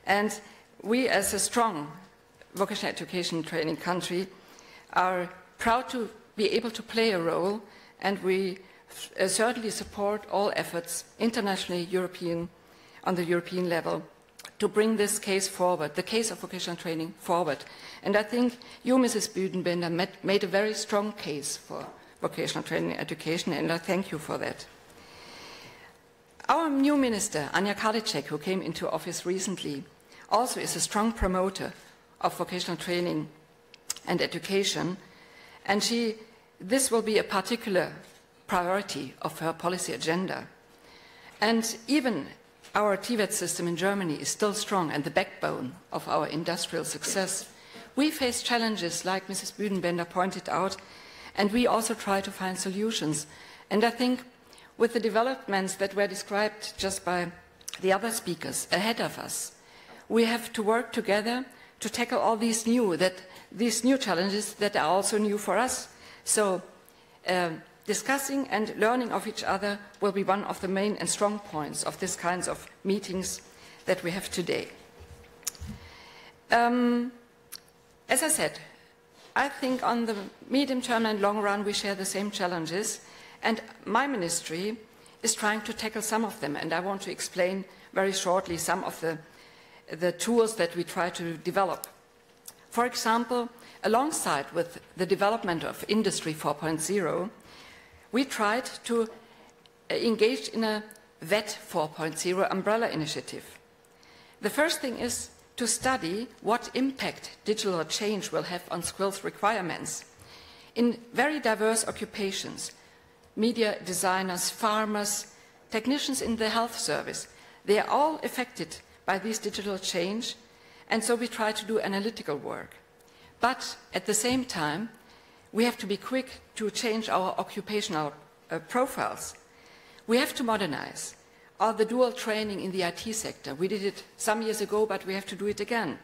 And we, as a strong vocational education training country, are proud to be able to play a role, and we certainly support all efforts internationally, on the European level, to bring this case forward, the case of vocational training forward. And I think you, Mrs. Büdenbender, made a very strong case for vocational training and education, and I thank you for that. Our new minister, Anja Karliczek, who came into office recently, also is a strong promoter of vocational training and education, and this will be a particular priority of her policy agenda. And even our TVET system in Germany is still strong and the backbone of our industrial success. We face challenges, like Mrs. Büdenbender pointed out, and we also try to find solutions. And I think with the developments that were described just by the other speakers ahead of us, we have to work together to tackle all these new challenges that are also new for us. So discussing and learning of each other will be one of the main and strong points of these kinds of meetings that we have today. As I said, I think on the medium term and long run we share the same challenges, and my ministry is trying to tackle some of them, and I want to explain very shortly some of the tools that we try to develop. For example, alongside with the development of Industry 4.0, we tried to engage in a VET 4.0 umbrella initiative. The first thing is to study what impact digital change will have on skills requirements in very diverse occupations: media designers, farmers, technicians in the health service. They are all affected by this digital change, and so we try to do analytical work. But at the same time, we have to be quick to change our occupational profiles. We have to modernize all the dual training in the IT sector. We did it some years ago, but we have to do it again.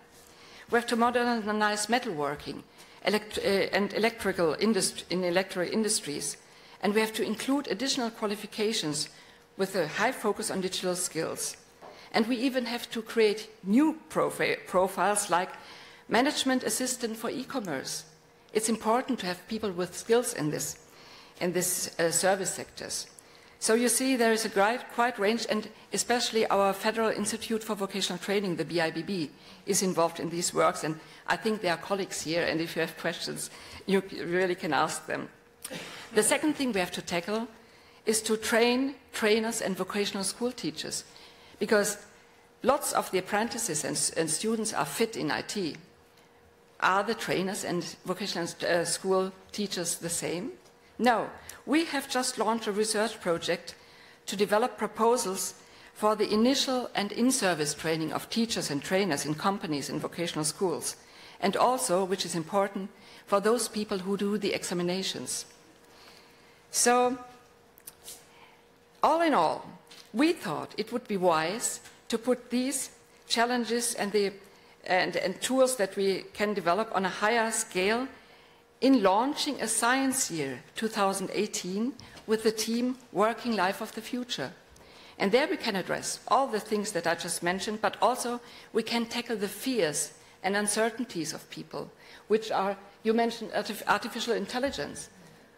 We have to modernize metalworking and electrical industries, and we have to include additional qualifications with a high focus on digital skills. And we even have to create new profiles like management assistant for e-commerce. It's important to have people with skills in this service sectors. So you see there is a quite range, and especially our Federal Institute for Vocational Training, the BIBB, is involved in these works, and I think there are colleagues here, and if you have questions, you really can ask them. The second thing we have to tackle is to train trainers and vocational school teachers, because lots of the apprentices and students are fit in IT. Are the trainers and vocational school teachers the same? No. We have just launched a research project to develop proposals for the initial and in-service training of teachers and trainers in companies and vocational schools, and also, which is important, for those people who do the examinations. So, all in all, we thought it would be wise to put these challenges and tools that we can develop on a higher scale in launching a science year 2018 with the team Working Life of the Future. And there we can address all the things that I just mentioned, but also we can tackle the fears and uncertainties of people, which are, you mentioned artificial intelligence.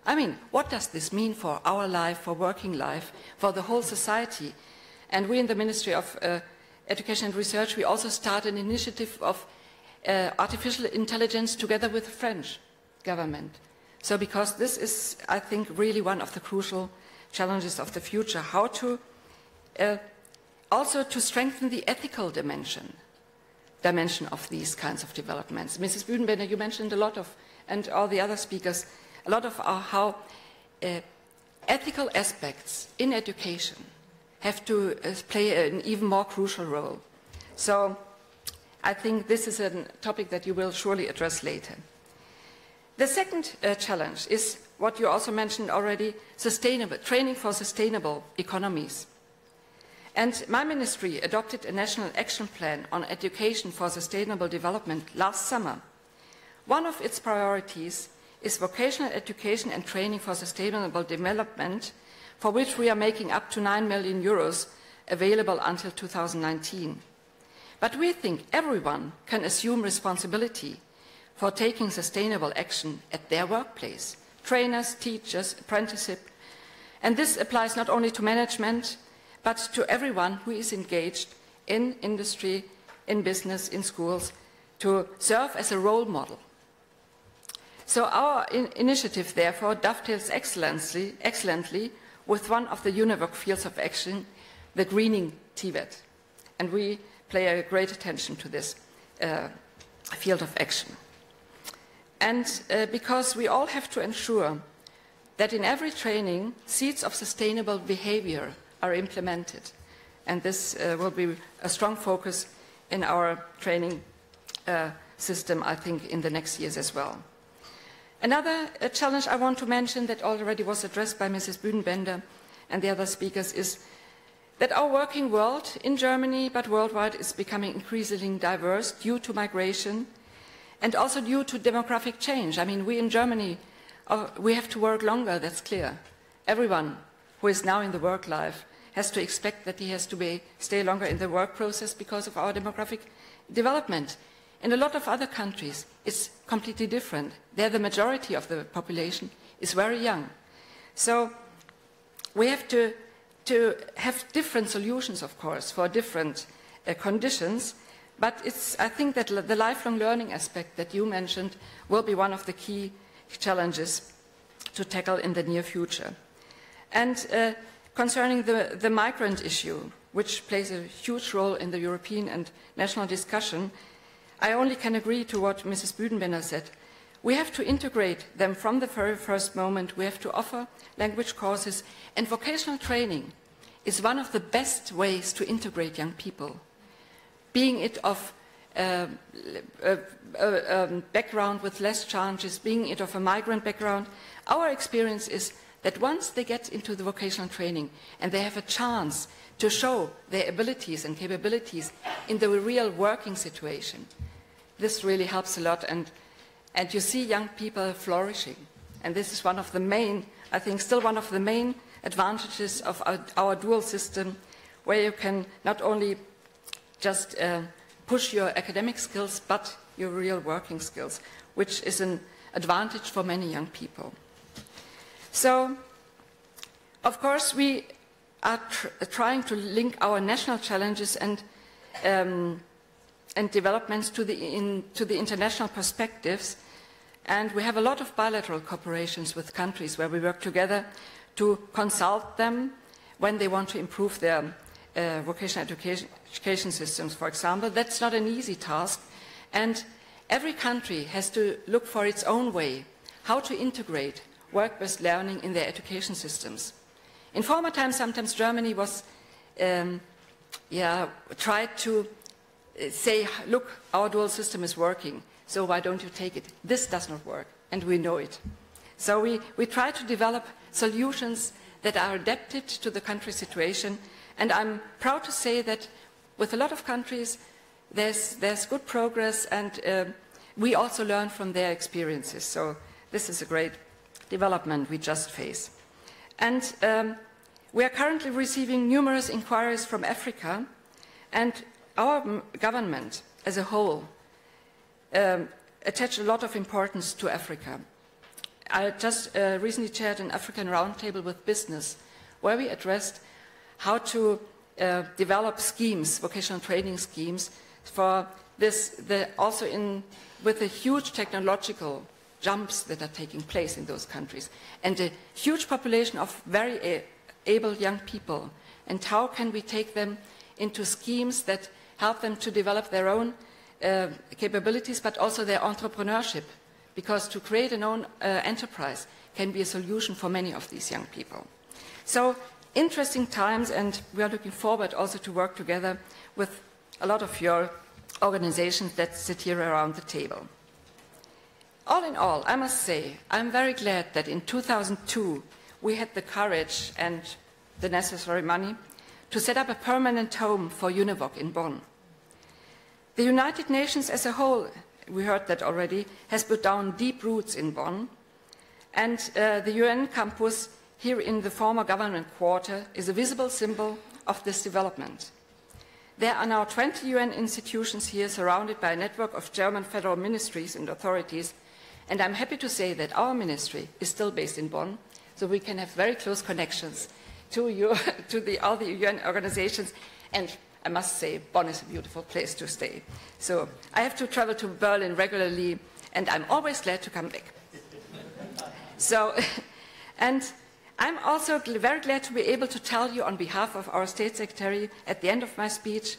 I mean, what does this mean for our life, for working life, for the whole society? And we in the Ministry of Education and Research, we also start an initiative of artificial intelligence together with the French government. So because this is, I think, really one of the crucial challenges of the future, how to also to strengthen the ethical dimension of these kinds of developments. Mrs. Büdenbender, you mentioned a lot of, and all the other speakers, a lot of how ethical aspects in education have to play an even more crucial role. So I think this is a topic that you will surely address later. The second challenge is what you also mentioned already, training for sustainable economies. And my ministry adopted a national action plan on education for sustainable development last summer. One of its priorities is vocational education and training for sustainable development, for which we are making up to 9 million euros available until 2019. But we think everyone can assume responsibility for taking sustainable action at their workplace: trainers, teachers, apprenticeship. And this applies not only to management, but to everyone who is engaged in industry, in business, in schools, to serve as a role model. So our initiative, therefore, dovetails excellently with one of the UNEVOC fields of action, the greening TVET. And we pay a great attention to this field of action. And because we all have to ensure that in every training, seeds of sustainable behavior are implemented. And this will be a strong focus in our training system, I think, in the next years as well. Another challenge I want to mention that already was addressed by Mrs. Bühnenbender and the other speakers is that our working world in Germany, but worldwide, is becoming increasingly diverse due to migration and also due to demographic change. I mean, we in Germany, we have to work longer, that's clear. Everyone who is now in the work life has to expect that he has to stay longer in the work process because of our demographic development. In a lot of other countries, it's completely different. There, the majority of the population is very young. So we have to have different solutions, of course, for different conditions. But I think that the lifelong learning aspect that you mentioned will be one of the key challenges to tackle in the near future. And concerning the migrant issue, which plays a huge role in the European and national discussion, I only can agree to what Mrs. Bühnenbender said. We have to integrate them from the very first moment. We have to offer language courses, and vocational training is one of the best ways to integrate young people. Being it of a background with less challenges, being it of a migrant background, our experience is that once they get into the vocational training and they have a chance to show their abilities and capabilities in the real working situation, this really helps a lot, and you see young people flourishing. And this is one of the main, I think, still one of the main advantages of our dual system, where you can not only just push your academic skills, but your real working skills, which is an advantage for many young people. So, of course, we are trying to link our national challenges and developments to the international perspectives. And we have a lot of bilateral cooperations with countries where we work together to consult them when they want to improve their vocational education systems, for example. That's not an easy task. And every country has to look for its own way, how to integrate work-based learning in their education systems. In former times, sometimes Germany was tried to say, look, our dual system is working, so why don't you take it? This does not work, and we know it. So we try to develop solutions that are adapted to the country situation, and I'm proud to say that with a lot of countries, there's good progress, and we also learn from their experiences. So this is a great development we just face. And we are currently receiving numerous inquiries from Africa, and our government as a whole attach a lot of importance to Africa. I just recently chaired an African roundtable with business where we addressed how to develop schemes, vocational training schemes, for this, with the huge technological jumps that are taking place in those countries, and a huge population of very able young people, and how can we take them into schemes that help them to develop their own capabilities, but also their entrepreneurship, because to create an own enterprise can be a solution for many of these young people. So interesting times, and we are looking forward also to work together with a lot of your organizations that sit here around the table. All in all, I must say, I'm very glad that in 2002 we had the courage and the necessary money to set up a permanent home for UNEVOC in Bonn. The United Nations as a whole we heard that already, has put down deep roots in Bonn. And the UN campus here in the former government quarter is a visible symbol of this development. There are now 20 UN institutions here surrounded by a network of German federal ministries and authorities, and I'm happy to say that our ministry is still based in Bonn, so we can have very close connections to all the UN organizations, and I must say Bonn is a beautiful place to stay. So I have to travel to Berlin regularly, and I'm always glad to come back. So, and I'm also very glad to be able to tell you on behalf of our State Secretary at the end of my speech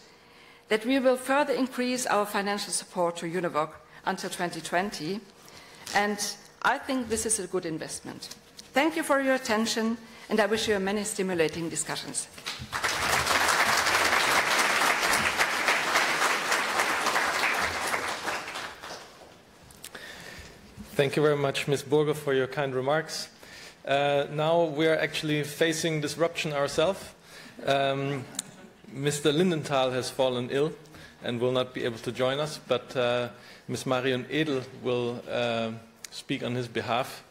that we will further increase our financial support to UNEVOC until 2020, and I think this is a good investment. Thank you for your attention, and I wish you many stimulating discussions. Thank you very much, Ms. Berger, for your kind remarks. Now we are actually facing disruption ourselves. Mr. Lindenthal has fallen ill and will not be able to join us, but Ms. Marion Edel will speak on his behalf.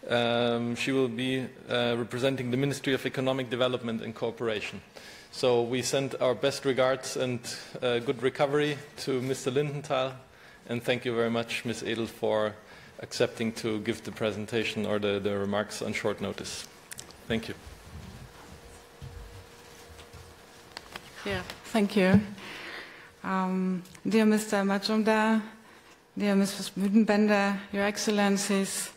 She will be representing the Ministry of Economic Development and Cooperation. So we send our best regards and good recovery to Mr. Lindenthal, and thank you very much, Ms. Edel, for accepting to give the presentation or the remarks on short notice. Thank you. Yeah, thank you. Dear Mr. Majumdar, dear Mrs. Büdenbender, Your Excellencies,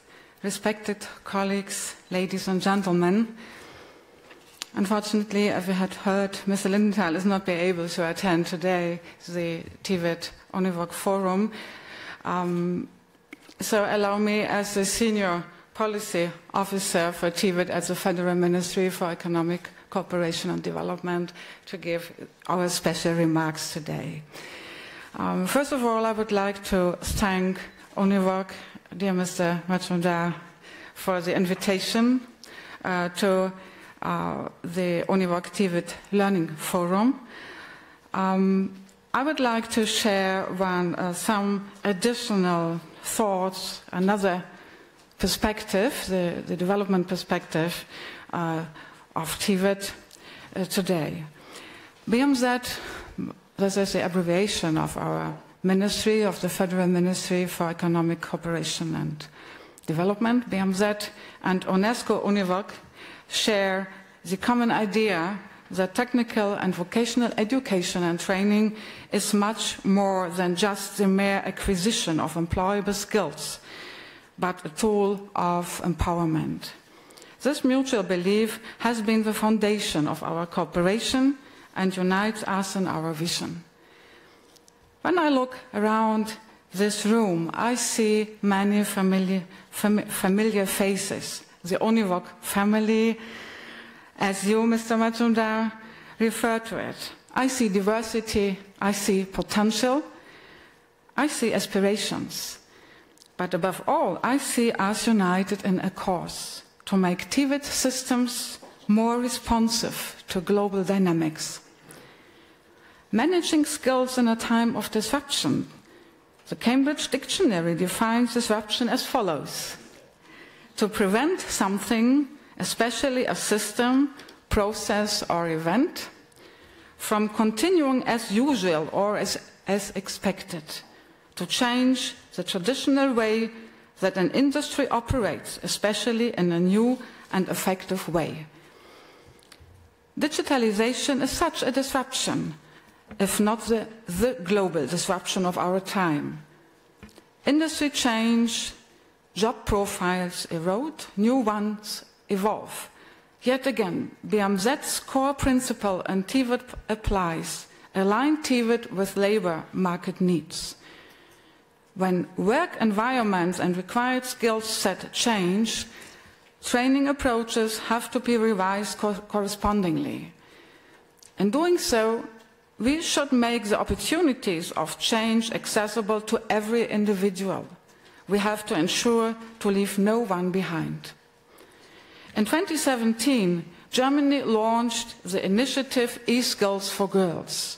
respected colleagues, ladies and gentlemen. Unfortunately, as we had heard, Mr. Lindenthal is not be able to attend today the TVET UNEVOC Forum. So allow me, as the Senior Policy Officer for TVET at the Federal Ministry for Economic Cooperation and Development, to give our special remarks today. First of all, I would like to thank UNEVOC, dear Mr. Majumdar, for the invitation to the UNEVOC TVET Learning Forum. I would like to share some additional thoughts, another perspective, the development perspective of TVET today. BMZ, this is the abbreviation of our ministry, of the Federal Ministry for Economic Cooperation and Development. BMZ and UNESCO-UNEVOC share the common idea that technical and vocational education and training is much more than just the mere acquisition of employable skills, but a tool of empowerment. This mutual belief has been the foundation of our cooperation and unites us in our vision. When I look around this room, I see many familiar faces. The UNEVOC family, as you, Mr. Majumdar, refer to it. I see diversity, I see potential, I see aspirations. But above all, I see us united in a cause to make TVET systems more responsive to global dynamics. Managing skills in a time of disruption. The Cambridge Dictionary defines disruption as follows: to prevent something, especially a system, process or event, from continuing as usual or as expected, to change the traditional way that an industry operates, especially in a new and effective way. Digitalization is such a disruption, if not the global disruption of our time. Industry change, job profiles erode, new ones evolve. Yet again, BMZ's core principle and TVET applies, align TVET with labor market needs. When work environments and required skill set change, training approaches have to be revised correspondingly. In doing so, we should make the opportunities of change accessible to every individual. We have to ensure to leave no one behind. In 2017, Germany launched the initiative E-Skills for Girls.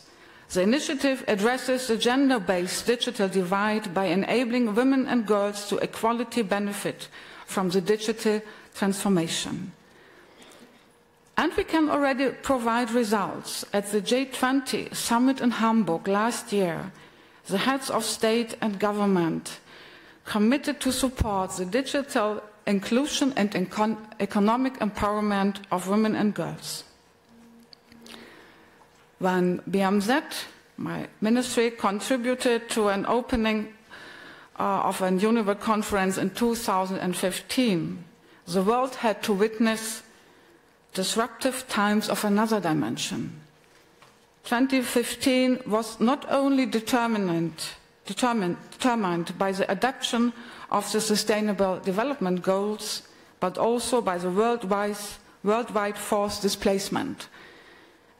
The initiative addresses the gender-based digital divide by enabling women and girls to equality benefit from the digital transformation. And we can already provide results. At the G20 summit in Hamburg last year, the heads of state and government committed to support the digital inclusion and economic empowerment of women and girls. When BMZ, my ministry, contributed to an opening of a UNEVOC conference in 2015, the world had to witness disruptive times of another dimension. 2015 was not only determined by the adoption of the Sustainable Development Goals, but also by the worldwide forced displacement.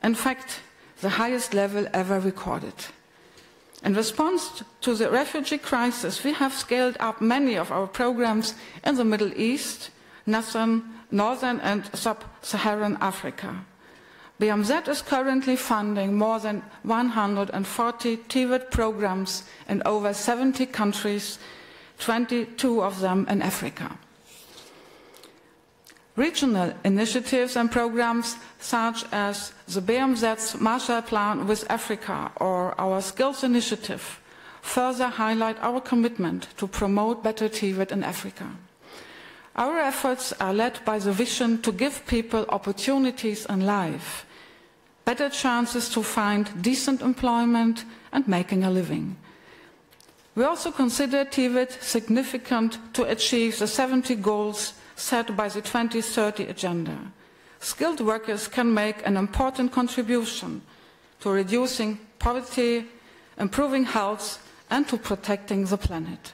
In fact, the highest level ever recorded. In response to the refugee crisis, we have scaled up many of our programs in the Middle East, Northern and Sub-Saharan Africa. BMZ is currently funding more than 140 TVET programs in over 70 countries, 22 of them in Africa. Regional initiatives and programs such as the BMZ's Marshall Plan with Africa or our Skills Initiative further highlight our commitment to promote better TVET in Africa. Our efforts are led by the vision to give people opportunities in life, better chances to find decent employment and making a living. We also consider TVET significant to achieve the 70 goals set by the 2030 agenda. Skilled workers can make an important contribution to reducing poverty, improving health, and to protecting the planet.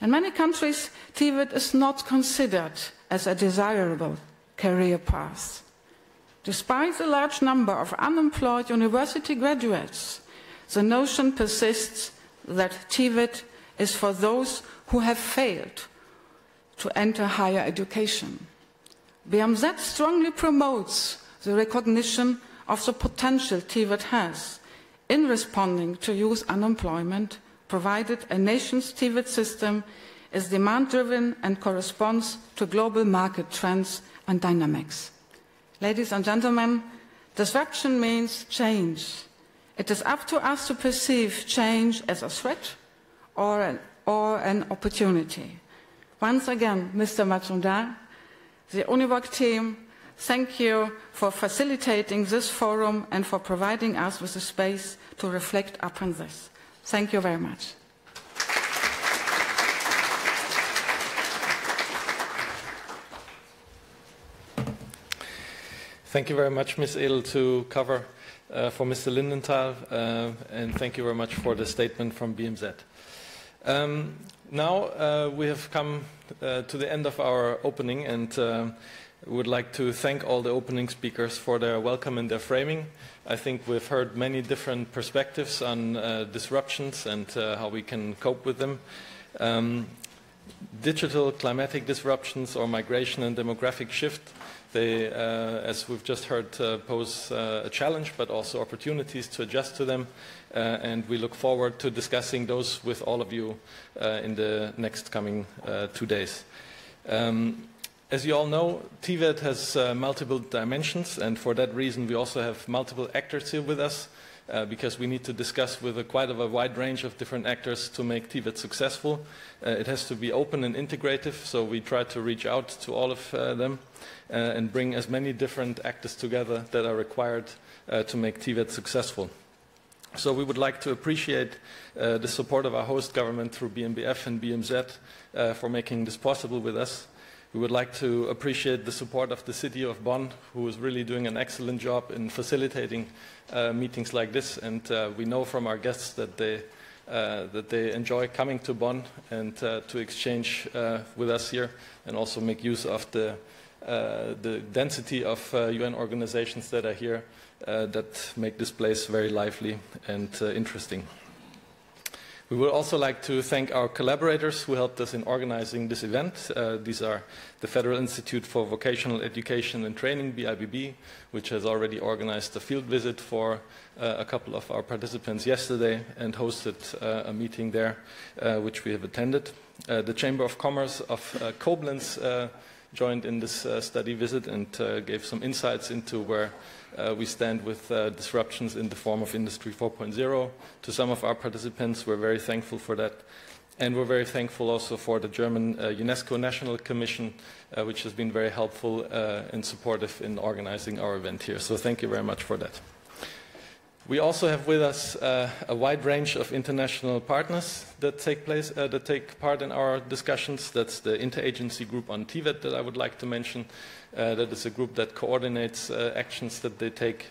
In many countries, TVET is not considered as a desirable career path. Despite the large number of unemployed university graduates, the notion persists that TVET is for those who have failed to enter higher education. BMZ strongly promotes the recognition of the potential TVET has in responding to youth unemployment, provided a nation's TVET system is demand-driven and corresponds to global market trends and dynamics. Ladies and gentlemen, disruption means change. It is up to us to perceive change as a threat or an opportunity. Once again, Mr. Matunda, the UNEVOC team, thank you for facilitating this forum and for providing us with a space to reflect upon this. Thank you very much. Thank you very much, Ms. Edel, to cover for Mr. Lindenthal, and thank you very much for the statement from BMZ. Now we have come to the end of our opening, and we would like to thank all the opening speakers for their welcome and their framing. I think we've heard many different perspectives on disruptions and how we can cope with them. Digital climatic disruptions or migration and demographic shift, they, as we've just heard, pose a challenge but also opportunities to adjust to them. And we look forward to discussing those with all of you in the next coming 2 days. As you all know, TVET has multiple dimensions, and for that reason we also have multiple actors here with us, because we need to discuss with quite a wide range of different actors to make TVET successful. It has to be open and integrative, so we try to reach out to all of them and bring as many different actors together that are required to make TVET successful. So we would like to appreciate the support of our host government through BMBF and BMZ for making this possible with us. We would like to appreciate the support of the city of Bonn, who is really doing an excellent job in facilitating meetings like this. And we know from our guests that they enjoy coming to Bonn and to exchange with us here, and also make use of the density of UN organizations that are here that make this place very lively and interesting. We would also like to thank our collaborators who helped us in organizing this event. These are the Federal Institute for Vocational Education and Training, BIBB, which has already organized a field visit for a couple of our participants yesterday and hosted a meeting there, which we have attended. The Chamber of Commerce of Koblenz joined in this study visit and gave some insights into where we stand with disruptions in the form of Industry 4.0. To some of our participants, we're very thankful for that. And we're very thankful also for the German UNESCO National Commission, which has been very helpful and supportive in organizing our event here. So thank you very much for that. We also have with us a wide range of international partners that take part in our discussions. That's the interagency group on TVET that I would like to mention. That is a group that coordinates actions that they take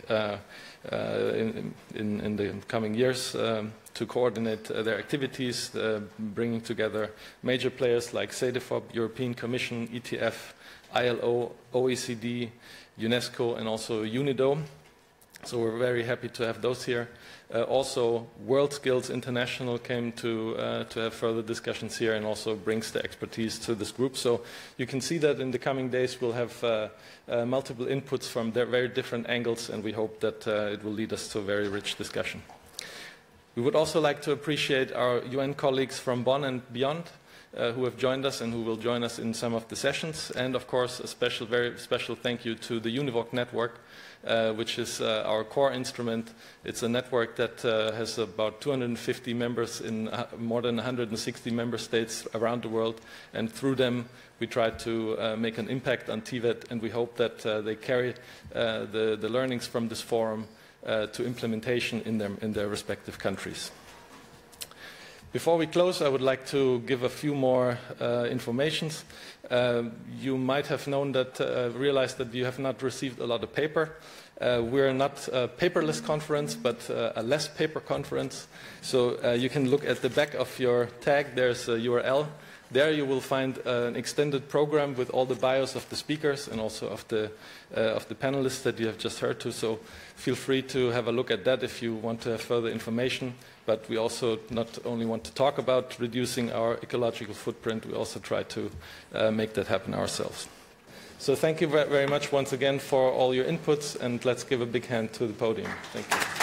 in the coming years to coordinate their activities, bringing together major players like CEDEFOP, European Commission, ETF, ILO, OECD, UNESCO, and also UNIDO. So we're very happy to have those here. Also, World Skills International came to have further discussions here and also brings the expertise to this group. So you can see that in the coming days we'll have multiple inputs from their very different angles, and we hope that it will lead us to a very rich discussion. We would also like to appreciate our UN colleagues from Bonn and beyond who have joined us and who will join us in some of the sessions. And of course, a very special thank you to the UNEVOC network, which is our core instrument. It's a network that has about 250 members in more than 160 member states around the world. And through them, we try to make an impact on TVET, and we hope that they carry the learnings from this forum to implementation in their respective countries. Before we close, I would like to give a few more informations. You might have realized that you have not received a lot of paper. We're not a paperless conference, but a less paper conference. So you can look at the back of your tag. There's a URL. There you will find an extended program with all the bios of the speakers and also of the panelists that you have just heard to. So feel free to have a look at that if you want to have further information. But we also not only want to talk about reducing our ecological footprint, we also try to make that happen ourselves. So thank you very much once again for all your inputs, and let's give a big hand to the podium. Thank you.